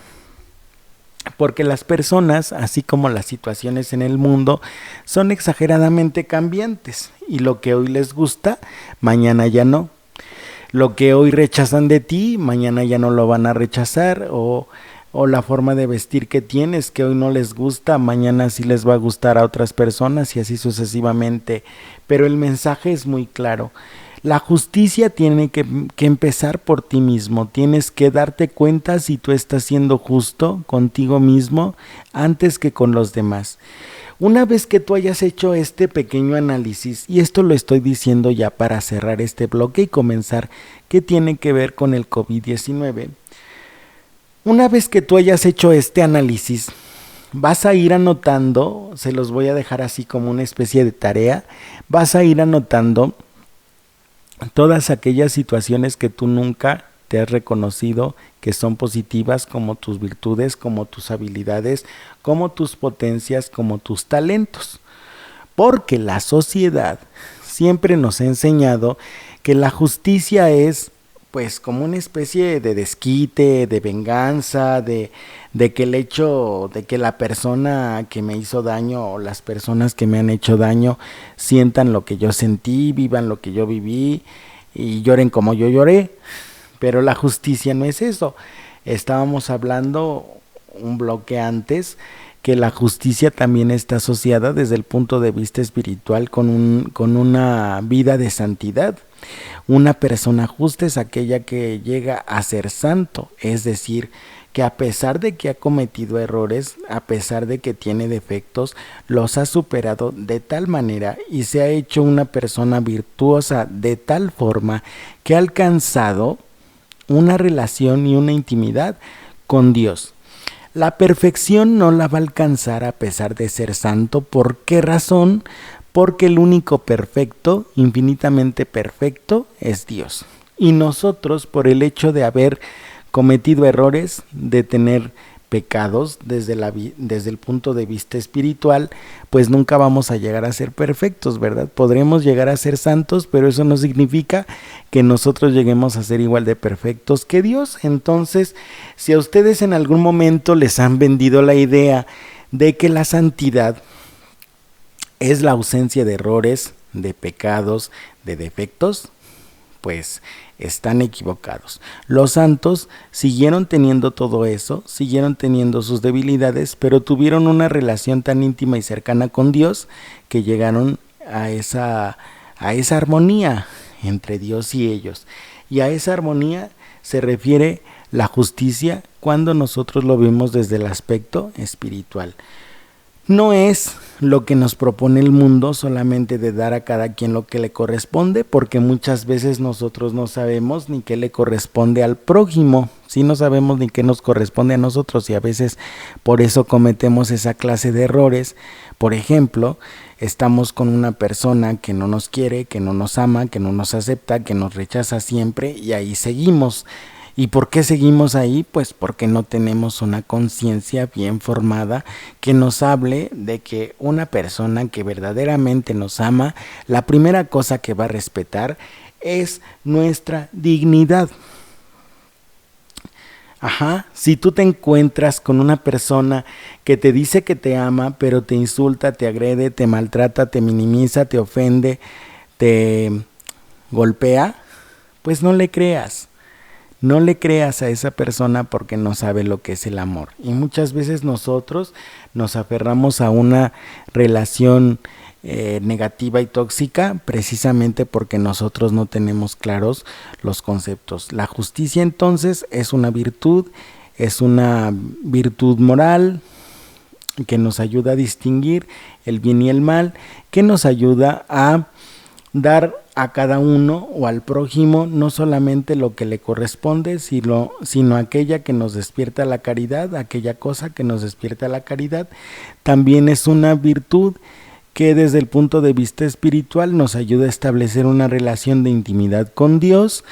Porque las personas, así como las situaciones en el mundo, son exageradamente cambiantes y lo que hoy les gusta, mañana ya no. Lo que hoy rechazan de ti, mañana ya no lo van a rechazar, o la forma de vestir que tienes, que hoy no les gusta, mañana sí les va a gustar a otras personas y así sucesivamente. Pero el mensaje es muy claro. La justicia tiene que empezar por ti mismo. Tienes que darte cuenta si tú estás siendo justo contigo mismo antes que con los demás. Una vez que tú hayas hecho este pequeño análisis, y esto lo estoy diciendo ya para cerrar este bloque y comenzar, ¿qué tiene que ver con el COVID-19? Una vez que tú hayas hecho este análisis, vas a ir anotando, se los voy a dejar así como una especie de tarea, vas a ir anotando todas aquellas situaciones que tú nunca te has reconocido que son positivas, como tus virtudes, como tus habilidades, como tus potencias, como tus talentos. Porque la sociedad siempre nos ha enseñado que la justicia es pues como una especie de desquite, de venganza, de que el hecho de que la persona que me hizo daño o las personas que me han hecho daño sientan lo que yo sentí, vivan lo que yo viví y lloren como yo lloré. Pero la justicia no es eso. Estábamos hablando un bloque antes que la justicia también está asociada desde el punto de vista espiritual con una vida de santidad. Una persona justa es aquella que llega a ser santo, es decir, que a pesar de que ha cometido errores, a pesar de que tiene defectos, los ha superado de tal manera y se ha hecho una persona virtuosa de tal forma que ha alcanzado una relación y una intimidad con Dios. La perfección no la va a alcanzar a pesar de ser santo. ¿Por qué razón? Porque el único perfecto, infinitamente perfecto, es Dios. y nosotros, por el hecho de haber cometido errores, de tener pecados desde el punto de vista espiritual, pues nunca vamos a llegar a ser perfectos, ¿verdad? Podremos llegar a ser santos, pero eso no significa que nosotros lleguemos a ser igual de perfectos que Dios. Entonces, si a ustedes en algún momento les han vendido la idea de que la santidad es la ausencia de errores, de pecados, de defectos, pues están equivocados. Los santos siguieron teniendo todo eso, siguieron teniendo sus debilidades, pero tuvieron una relación tan íntima y cercana con Dios que llegaron a esa armonía entre Dios y ellos. Y a esa armonía se refiere la justicia cuando nosotros lo vemos desde el aspecto espiritual. No es lo que nos propone el mundo solamente de dar a cada quien lo que le corresponde, porque muchas veces nosotros no sabemos ni qué le corresponde al prójimo, sí, no sabemos ni qué nos corresponde a nosotros, y a veces por eso cometemos esa clase de errores. Por ejemplo, estamos con una persona que no nos quiere, que no nos ama, que no nos acepta, que nos rechaza siempre, y ahí seguimos. ¿Y por qué seguimos ahí? Pues porque no tenemos una conciencia bien formada que nos hable de que una persona que verdaderamente nos ama, la primera cosa que va a respetar es nuestra dignidad. Si tú te encuentras con una persona que te dice que te ama, pero te insulta, te agrede, te maltrata, te minimiza, te ofende, te golpea, pues no le creas. No le creas a esa persona porque no sabe lo que es el amor. Y muchas veces nosotros nos aferramos a una relación negativa y tóxica precisamente porque nosotros no tenemos claros los conceptos. La justicia entonces es una virtud moral que nos ayuda a distinguir el bien y el mal, que nos ayuda a dar a cada uno o al prójimo no solamente lo que le corresponde, sino aquella que nos despierta la caridad, aquella cosa que nos despierta la caridad. También es una virtud que desde el punto de vista espiritual nos ayuda a establecer una relación de intimidad con Dios,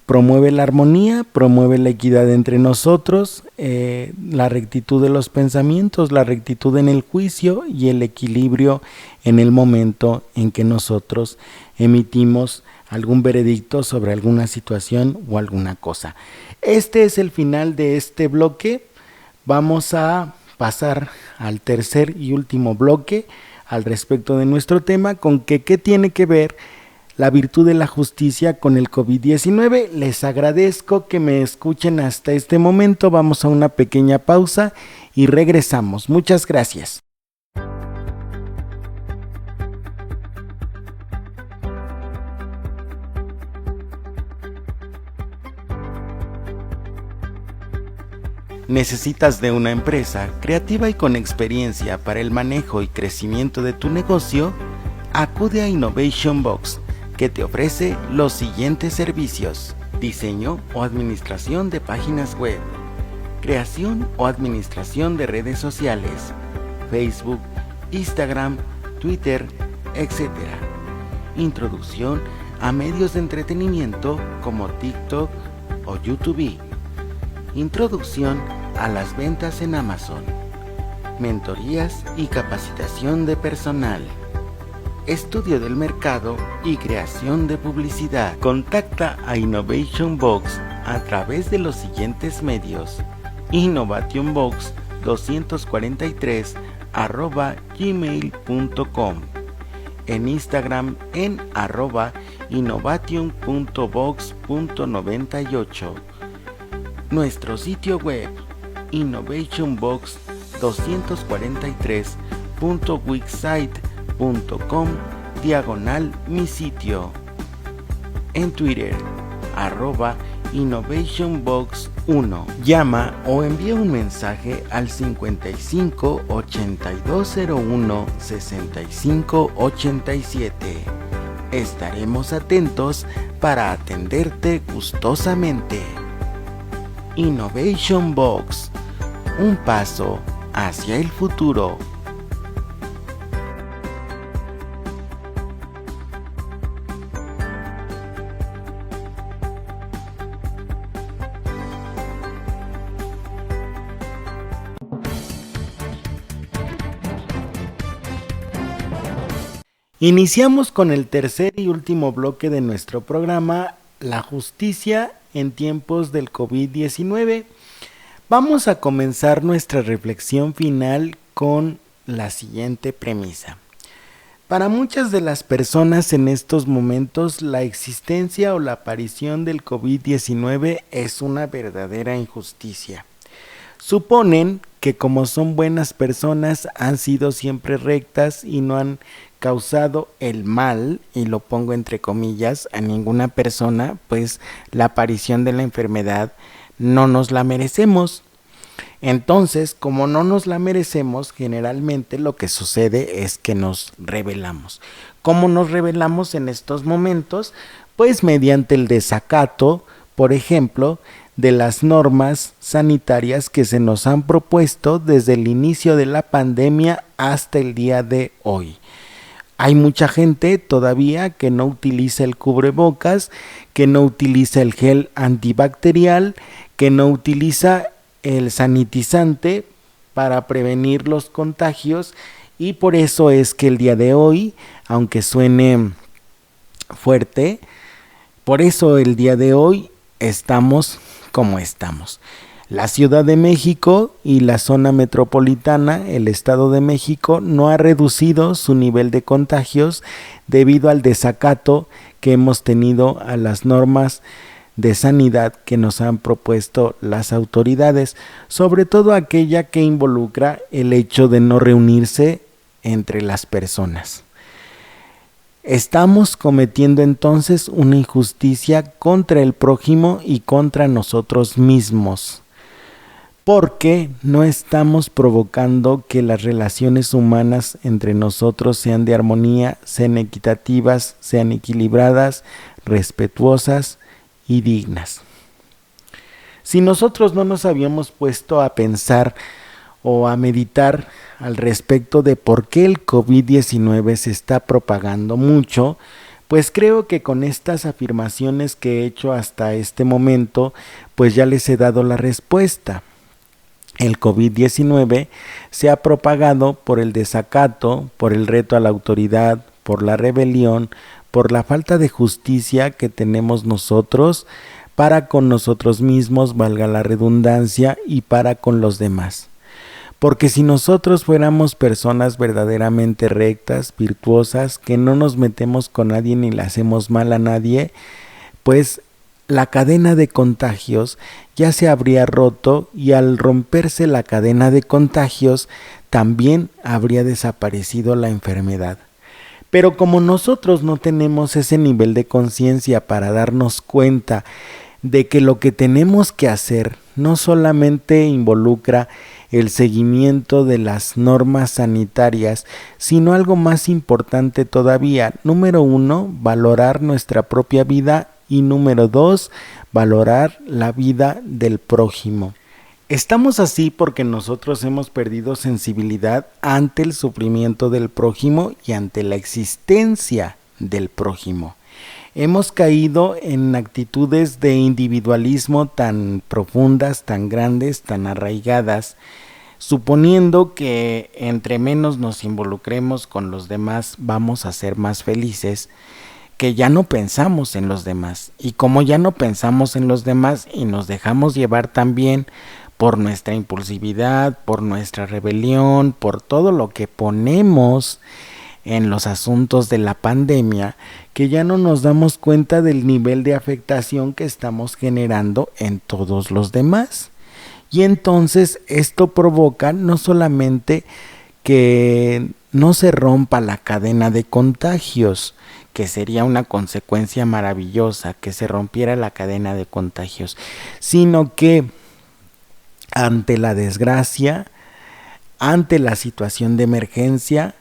promueve la armonía, promueve la equidad entre nosotros, la rectitud de los pensamientos, la rectitud en el juicio y el equilibrio en el momento en que nosotros emitimos algún veredicto sobre alguna situación o alguna cosa. Este es el final de este bloque. Vamos a pasar al tercer y último bloque al respecto de nuestro tema, con qué tiene que ver la virtud de la justicia con el COVID-19. Les agradezco que me escuchen hasta este momento. Vamos a una pequeña pausa y regresamos. Muchas gracias. ¿Necesitas de una empresa creativa y con experiencia para el manejo y crecimiento de tu negocio? Acude a Innovation Box, que te ofrece los siguientes servicios: diseño o administración de páginas web, creación o administración de redes sociales, Facebook, Instagram, Twitter, etc. Introducción a medios de entretenimiento como TikTok o YouTube. Introducción a las ventas en Amazon. Mentorías y capacitación de personal. Estudio del mercado y creación de publicidad. Contacta a Innovation Box a través de los siguientes medios: innovation.box243@gmail.com, en Instagram en @innovation.box.98, nuestro sitio web innovationbox243.wixsite.com/mi sitio, en Twitter @innovationbox1. Llama o envía un mensaje al 55 8201 65 87. Estaremos atentos para atenderte gustosamente. Innovation Box, un paso hacia el futuro. Iniciamos con el tercer y último bloque de nuestro programa, la justicia en tiempos del COVID-19. Vamos a comenzar nuestra reflexión final con la siguiente premisa. Para muchas de las personas en estos momentos, la existencia o la aparición del COVID-19 es una verdadera injusticia. Suponen que como son buenas personas, han sido siempre rectas y no han causado el mal, y lo pongo entre comillas, a ninguna persona, pues la aparición de la enfermedad no nos la merecemos. Entonces, como no nos la merecemos, generalmente lo que sucede es que nos rebelamos. ¿Cómo nos rebelamos en estos momentos? Pues mediante el desacato, por ejemplo, de las normas sanitarias que se nos han propuesto desde el inicio de la pandemia hasta el día de hoy. Hay mucha gente todavía que no utiliza el cubrebocas, que no utiliza el gel antibacterial, que no utiliza el sanitizante para prevenir los contagios, y por eso es que el día de hoy, aunque suene fuerte, por eso el día de hoy estamos como estamos. La Ciudad de México y la zona metropolitana, el Estado de México, no ha reducido su nivel de contagios debido al desacato que hemos tenido a las normas de sanidad que nos han propuesto las autoridades, sobre todo aquella que involucra el hecho de no reunirse entre las personas. Estamos cometiendo entonces una injusticia contra el prójimo y contra nosotros mismos, porque no estamos provocando que las relaciones humanas entre nosotros sean de armonía, sean equitativas, sean equilibradas, respetuosas y dignas. Si nosotros no nos habíamos puesto a pensar o a meditar al respecto de por qué el COVID-19 se está propagando mucho, pues creo que con estas afirmaciones que he hecho hasta este momento, pues ya les he dado la respuesta. El COVID-19 se ha propagado por el desacato, por el reto a la autoridad, por la rebelión, por la falta de justicia que tenemos nosotros para con nosotros mismos, valga la redundancia, y para con los demás. Porque si nosotros fuéramos personas verdaderamente rectas, virtuosas, que no nos metemos con nadie ni le hacemos mal a nadie, pues la cadena de contagios ya se habría roto, y al romperse la cadena de contagios también habría desaparecido la enfermedad. Pero como nosotros no tenemos ese nivel de conciencia para darnos cuenta de que lo que tenemos que hacer no solamente involucra el seguimiento de las normas sanitarias, sino algo más importante todavía. Número 1, valorar nuestra propia vida, y número 2, valorar la vida del prójimo. Estamos así porque nosotros hemos perdido sensibilidad ante el sufrimiento del prójimo y ante la existencia del prójimo. Hemos caído en actitudes de individualismo tan profundas, tan grandes, tan arraigadas, suponiendo que entre menos nos involucremos con los demás vamos a ser más felices, que ya no pensamos en los demás. Y como ya no pensamos en los demás y nos dejamos llevar también por nuestra impulsividad, por nuestra rebelión, por todo lo que ponemos en los asuntos de la pandemia, que ya no nos damos cuenta del nivel de afectación que estamos generando en todos los demás. Y entonces esto provoca no solamente que no se rompa la cadena de contagios, que sería una consecuencia maravillosa, que se rompiera la cadena de contagios, sino que ante la desgracia, ante la situación de emergencia,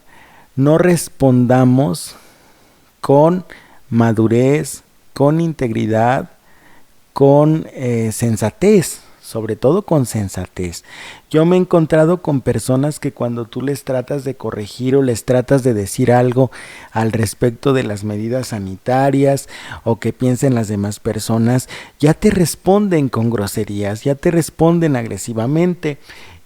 no respondamos con madurez, con integridad, con sensatez, sobre todo con sensatez. Yo me he encontrado con personas que cuando tú les tratas de corregir o les tratas de decir algo al respecto de las medidas sanitarias o que piensen las demás personas, ya te responden con groserías, ya te responden agresivamente.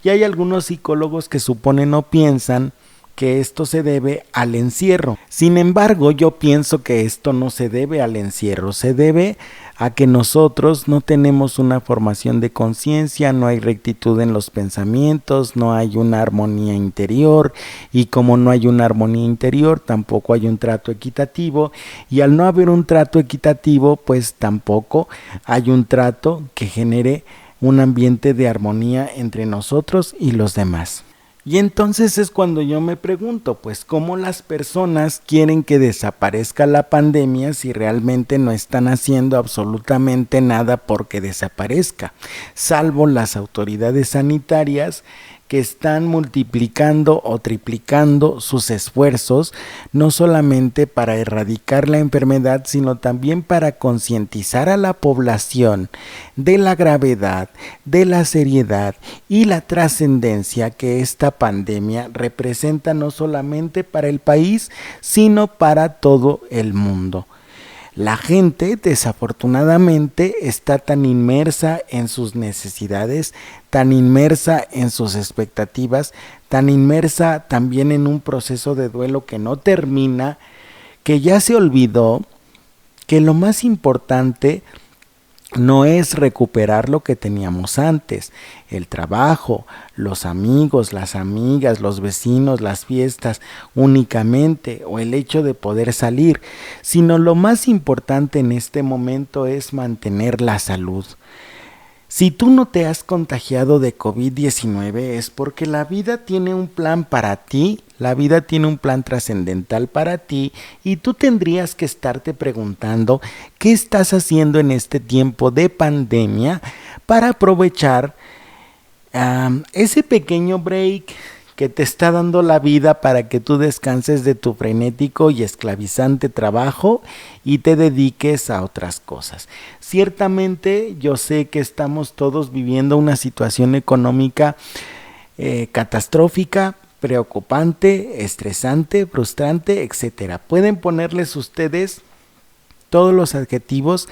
Y hay algunos psicólogos que suponen o piensan que esto se debe al encierro. Sin embargo, yo pienso que esto no se debe al encierro, se debe a que nosotros no tenemos una formación de conciencia, no hay rectitud en los pensamientos, no hay una armonía interior, y como no hay una armonía interior, tampoco hay un trato equitativo, y al no haber un trato equitativo, pues tampoco hay un trato que genere un ambiente de armonía entre nosotros y los demás. Y entonces es cuando yo me pregunto, pues, ¿cómo las personas quieren que desaparezca la pandemia si realmente no están haciendo absolutamente nada porque desaparezca? Salvo las autoridades sanitarias que están multiplicando o triplicando sus esfuerzos, no solamente para erradicar la enfermedad, sino también para concientizar a la población de la gravedad, de la seriedad y la trascendencia que esta pandemia representa no solamente para el país, sino para todo el mundo. La gente desafortunadamente está tan inmersa en sus necesidades, tan inmersa en sus expectativas, tan inmersa también en un proceso de duelo que no termina, que ya se olvidó que lo más importante no es recuperar lo que teníamos antes, el trabajo, los amigos, las amigas, los vecinos, las fiestas únicamente, o el hecho de poder salir, sino lo más importante en este momento es mantener la salud. Si tú no te has contagiado de COVID-19 es porque la vida tiene un plan para ti, la vida tiene un plan trascendental para ti, y tú tendrías que estarte preguntando qué estás haciendo en este tiempo de pandemia para aprovechar ese pequeño break que te está dando la vida para que tú descanses de tu frenético y esclavizante trabajo y te dediques a otras cosas. Ciertamente yo sé que estamos todos viviendo una situación económica catastrófica, preocupante, estresante, frustrante, etcétera. Pueden ponerles ustedes todos los adjetivos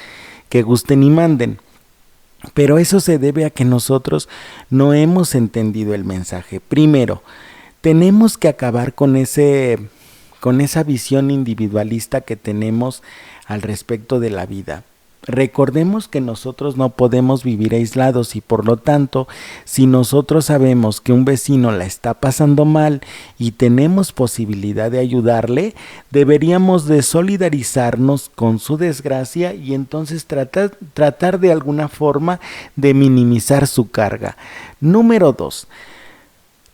que gusten y manden. Pero eso se debe a que nosotros no hemos entendido el mensaje. Primero, tenemos que acabar con esa visión individualista que tenemos al respecto de la vida. Recordemos que nosotros no podemos vivir aislados y por lo tanto, si nosotros sabemos que un vecino la está pasando mal y tenemos posibilidad de ayudarle, deberíamos de solidarizarnos con su desgracia y entonces tratar de alguna forma de minimizar su carga. Número 2.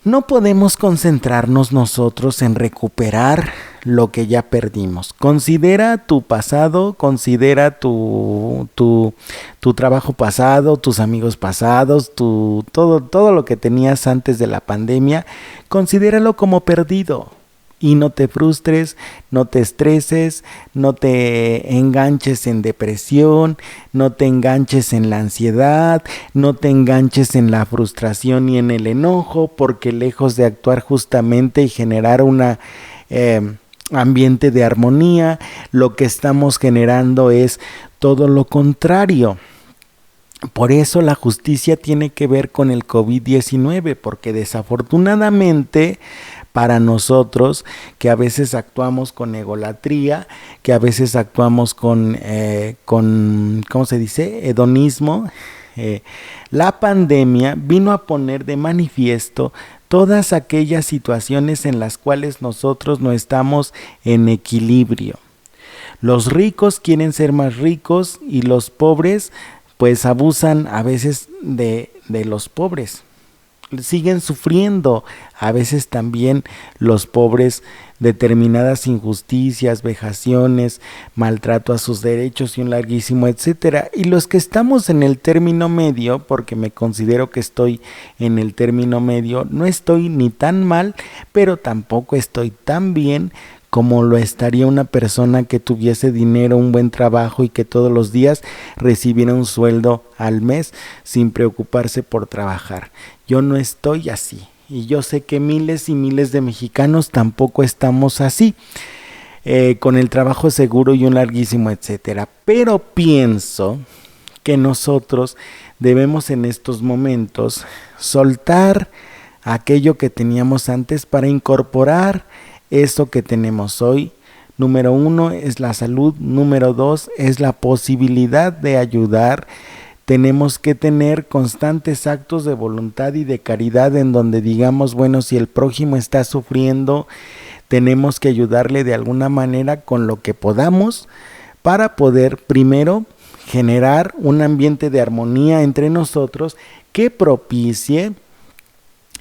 No podemos concentrarnos nosotros en recuperar lo que ya perdimos. Considera tu pasado, considera tu trabajo pasado, tus amigos pasados, todo lo que tenías antes de la pandemia, considéralo como perdido. Y no te frustres, no te estreses, no te enganches en depresión, no te enganches en la ansiedad, no te enganches en la frustración y en el enojo, porque lejos de actuar justamente y generar una ambiente de armonía, lo que estamos generando es todo lo contrario. Por eso la justicia tiene que ver con el COVID-19, porque desafortunadamente para nosotros, que a veces actuamos con egolatría, que a veces actuamos con ¿cómo se dice?, hedonismo, la pandemia vino a poner de manifiesto todas aquellas situaciones en las cuales nosotros no estamos en equilibrio. Los ricos quieren ser más ricos y los pobres pues abusan a veces de los pobres. Siguen sufriendo a veces también los pobres determinadas injusticias, vejaciones, maltrato a sus derechos y un larguísimo etcétera. Y los que estamos en el término medio, porque me considero que estoy en el término medio, no estoy ni tan mal, pero tampoco estoy tan bien como lo estaría una persona que tuviese dinero, un buen trabajo y que todos los días recibiera un sueldo al mes sin preocuparse por trabajar. Yo no estoy así y yo sé que miles y miles de mexicanos tampoco estamos así, con el trabajo seguro y un larguísimo etcétera. Pero pienso que nosotros debemos en estos momentos soltar aquello que teníamos antes para incorporar eso que tenemos hoy. Número 1 es la salud, número 2 es la posibilidad de ayudar. Tenemos que tener constantes actos de voluntad y de caridad en donde digamos, bueno, si el prójimo está sufriendo, tenemos que ayudarle de alguna manera con lo que podamos para poder primero generar un ambiente de armonía entre nosotros que propicie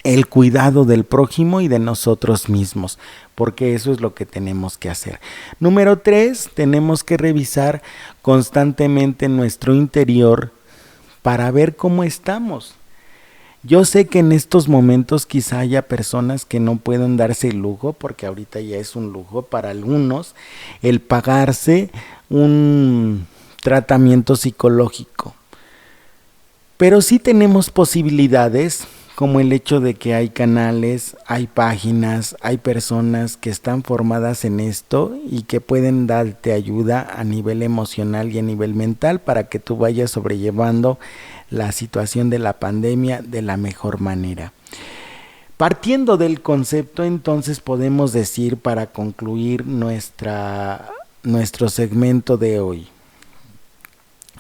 el cuidado del prójimo y de nosotros mismos, porque eso es lo que tenemos que hacer. Número 3, tenemos que revisar constantemente nuestro interior para ver cómo estamos. Yo sé que en estos momentos quizá haya personas que no puedan darse el lujo, porque ahorita ya es un lujo para algunos, el pagarse un tratamiento psicológico. Pero sí tenemos posibilidades, como el hecho de que hay canales, hay páginas, hay personas que están formadas en esto y que pueden darte ayuda a nivel emocional y a nivel mental para que tú vayas sobrellevando la situación de la pandemia de la mejor manera. Partiendo del concepto, entonces podemos decir, para concluir nuestro segmento de hoy,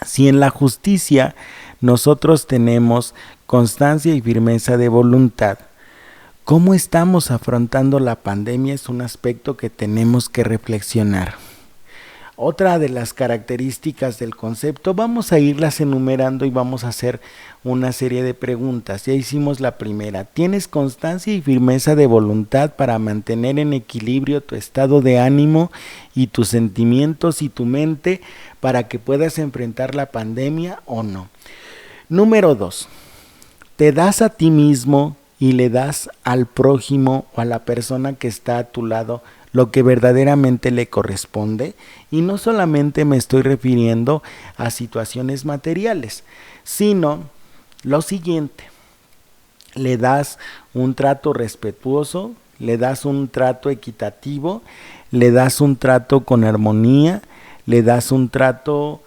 si en la justicia nosotros tenemos constancia y firmeza de voluntad, ¿cómo estamos afrontando la pandemia? Es un aspecto que tenemos que reflexionar. Otra de las características del concepto, vamos a irlas enumerando y vamos a hacer una serie de preguntas. Ya hicimos la primera. ¿Tienes constancia y firmeza de voluntad para mantener en equilibrio tu estado de ánimo y tus sentimientos y tu mente para que puedas enfrentar la pandemia o no? Número 2. ¿Te das a ti mismo y le das al prójimo o a la persona que está a tu lado lo que verdaderamente le corresponde? Y no solamente me estoy refiriendo a situaciones materiales, sino lo siguiente: le das un trato respetuoso, le das un trato equitativo, le das un trato con armonía, le das un trato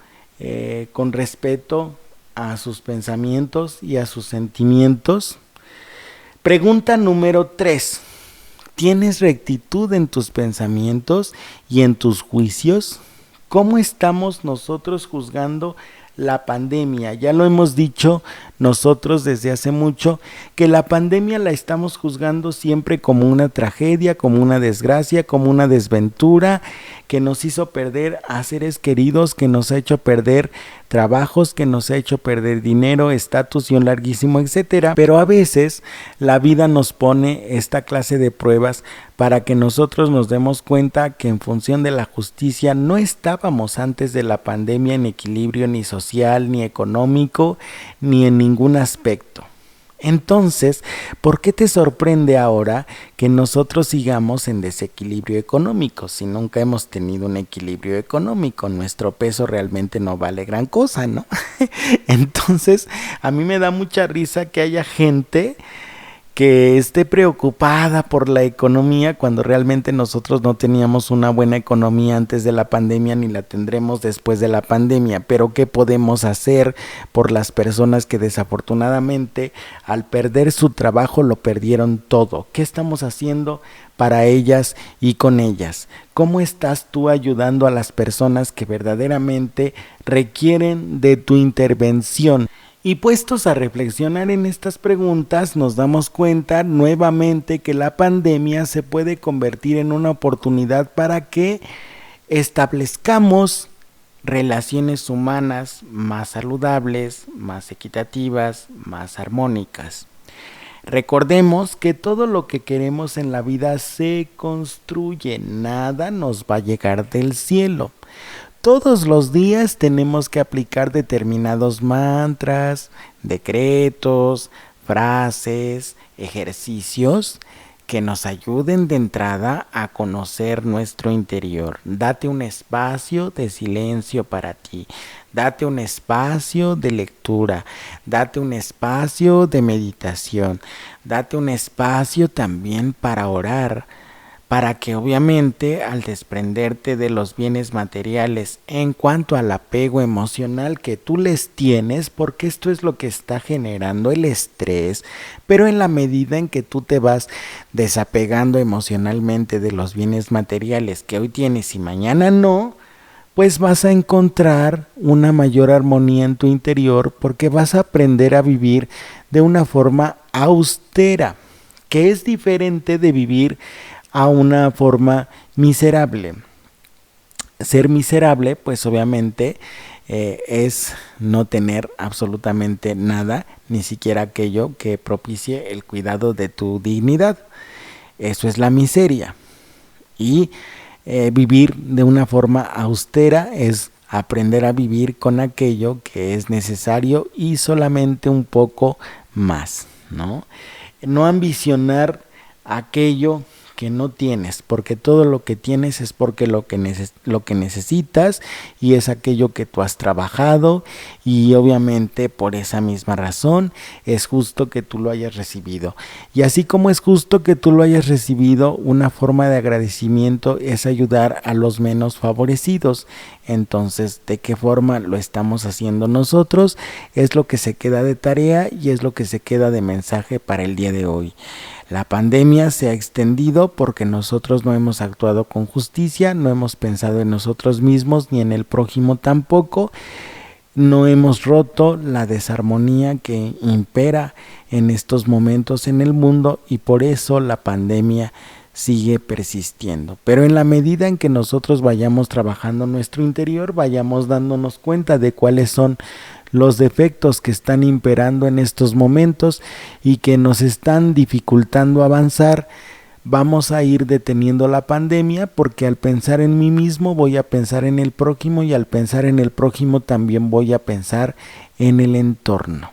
con respeto a sus pensamientos y a sus sentimientos. Pregunta número 3. ¿Tienes rectitud en tus pensamientos y en tus juicios? ¿Cómo estamos nosotros juzgando la pandemia? Ya lo hemos dicho nosotros desde hace mucho, que la pandemia la estamos juzgando siempre como una tragedia, como una desgracia, como una desventura que nos hizo perder a seres queridos, que nos ha hecho perder trabajos, que nos ha hecho perder dinero, estatus y un larguísimo etcétera. Pero a veces la vida nos pone esta clase de pruebas para que nosotros nos demos cuenta que en función de la justicia no estábamos antes de la pandemia en equilibrio ni social, ni económico, ni en ningún aspecto. Entonces, ¿por qué te sorprende ahora que nosotros sigamos en desequilibrio económico? Si nunca hemos tenido un equilibrio económico, nuestro peso realmente no vale gran cosa, ¿no? Entonces, a mí me da mucha risa que haya gente que esté preocupada por la economía cuando realmente nosotros no teníamos una buena economía antes de la pandemia ni la tendremos después de la pandemia. Pero ¿qué podemos hacer por las personas que desafortunadamente al perder su trabajo lo perdieron todo? ¿Qué estamos haciendo para ellas y con ellas? ¿Cómo estás tú ayudando a las personas que verdaderamente requieren de tu intervención? Y puestos a reflexionar en estas preguntas, nos damos cuenta nuevamente que la pandemia se puede convertir en una oportunidad para que establezcamos relaciones humanas más saludables, más equitativas, más armónicas. Recordemos que todo lo que queremos en la vida se construye, nada nos va a llegar del cielo. Todos los días tenemos que aplicar determinados mantras, decretos, frases, ejercicios que nos ayuden de entrada a conocer nuestro interior. Date un espacio de silencio para ti, date un espacio de lectura, date un espacio de meditación, date un espacio también para orar, para que obviamente al desprenderte de los bienes materiales en cuanto al apego emocional que tú les tienes, porque esto es lo que está generando el estrés, pero en la medida en que tú te vas desapegando emocionalmente de los bienes materiales que hoy tienes y mañana no, pues vas a encontrar una mayor armonía en tu interior porque vas a aprender a vivir de una forma austera, que es diferente de vivir a una forma miserable. Ser miserable, pues obviamente es no tener absolutamente nada, ni siquiera aquello que propicie el cuidado de tu dignidad. Eso es la miseria. Y vivir de una forma austera es aprender a vivir con aquello que es necesario y solamente un poco más, ¿no? No ambicionar aquello que no tienes, porque todo lo que tienes es porque lo que necesitas y es aquello que tú has trabajado, y obviamente por esa misma razón es justo que tú lo hayas recibido. Y así como es justo que tú lo hayas recibido, una forma de agradecimiento es ayudar a los menos favorecidos. Entonces, ¿de qué forma lo estamos haciendo nosotros? Es lo que se queda de tarea y es lo que se queda de mensaje para el día de hoy. La pandemia se ha extendido porque nosotros no hemos actuado con justicia, no hemos pensado en nosotros mismos ni en el prójimo tampoco. No hemos roto la desarmonía que impera en estos momentos en el mundo y por eso la pandemia sigue persistiendo. Pero en la medida en que nosotros vayamos trabajando nuestro interior, vayamos dándonos cuenta de cuáles son los defectos que están imperando en estos momentos y que nos están dificultando avanzar, vamos a ir deteniendo la pandemia, porque al pensar en mí mismo voy a pensar en el prójimo y al pensar en el prójimo también voy a pensar en el entorno.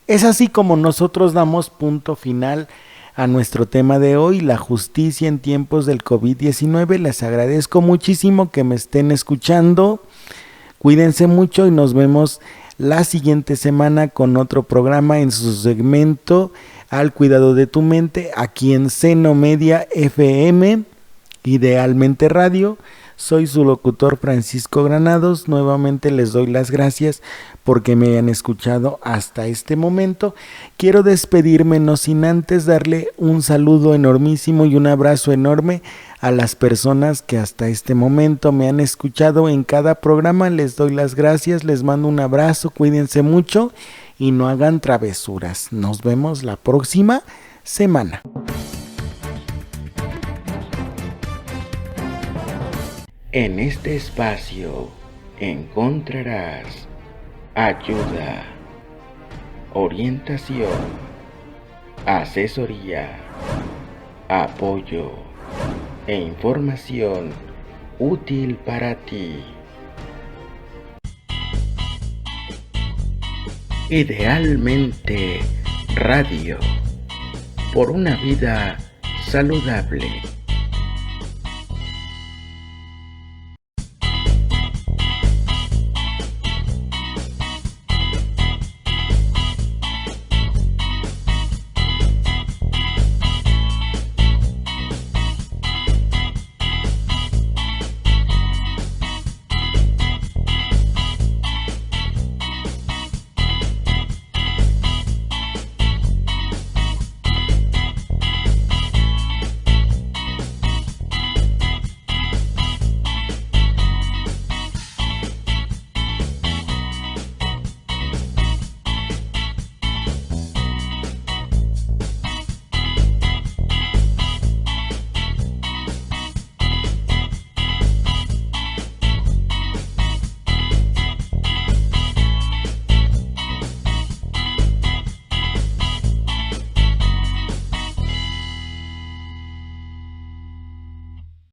Es así como nosotros damos punto final a nuestro tema de hoy, la justicia en tiempos del COVID-19. Les agradezco muchísimo que me estén escuchando. Cuídense mucho y nos vemos la siguiente semana con otro programa en su segmento Al Cuidado de tu Mente, aquí en Seno Media FM, Idealmente Radio. Soy su locutor Francisco Granados. Nuevamente les doy las gracias porque me hayan escuchado hasta este momento. Quiero despedirme no sin antes darle un saludo enormísimo y un abrazo enorme a las personas que hasta este momento me han escuchado en cada programa. Les doy las gracias, les mando un abrazo, cuídense mucho y no hagan travesuras. Nos vemos la próxima semana. En este espacio encontrarás ayuda, orientación, asesoría, apoyo e información útil para ti. Idealmente Radio, por una vida saludable.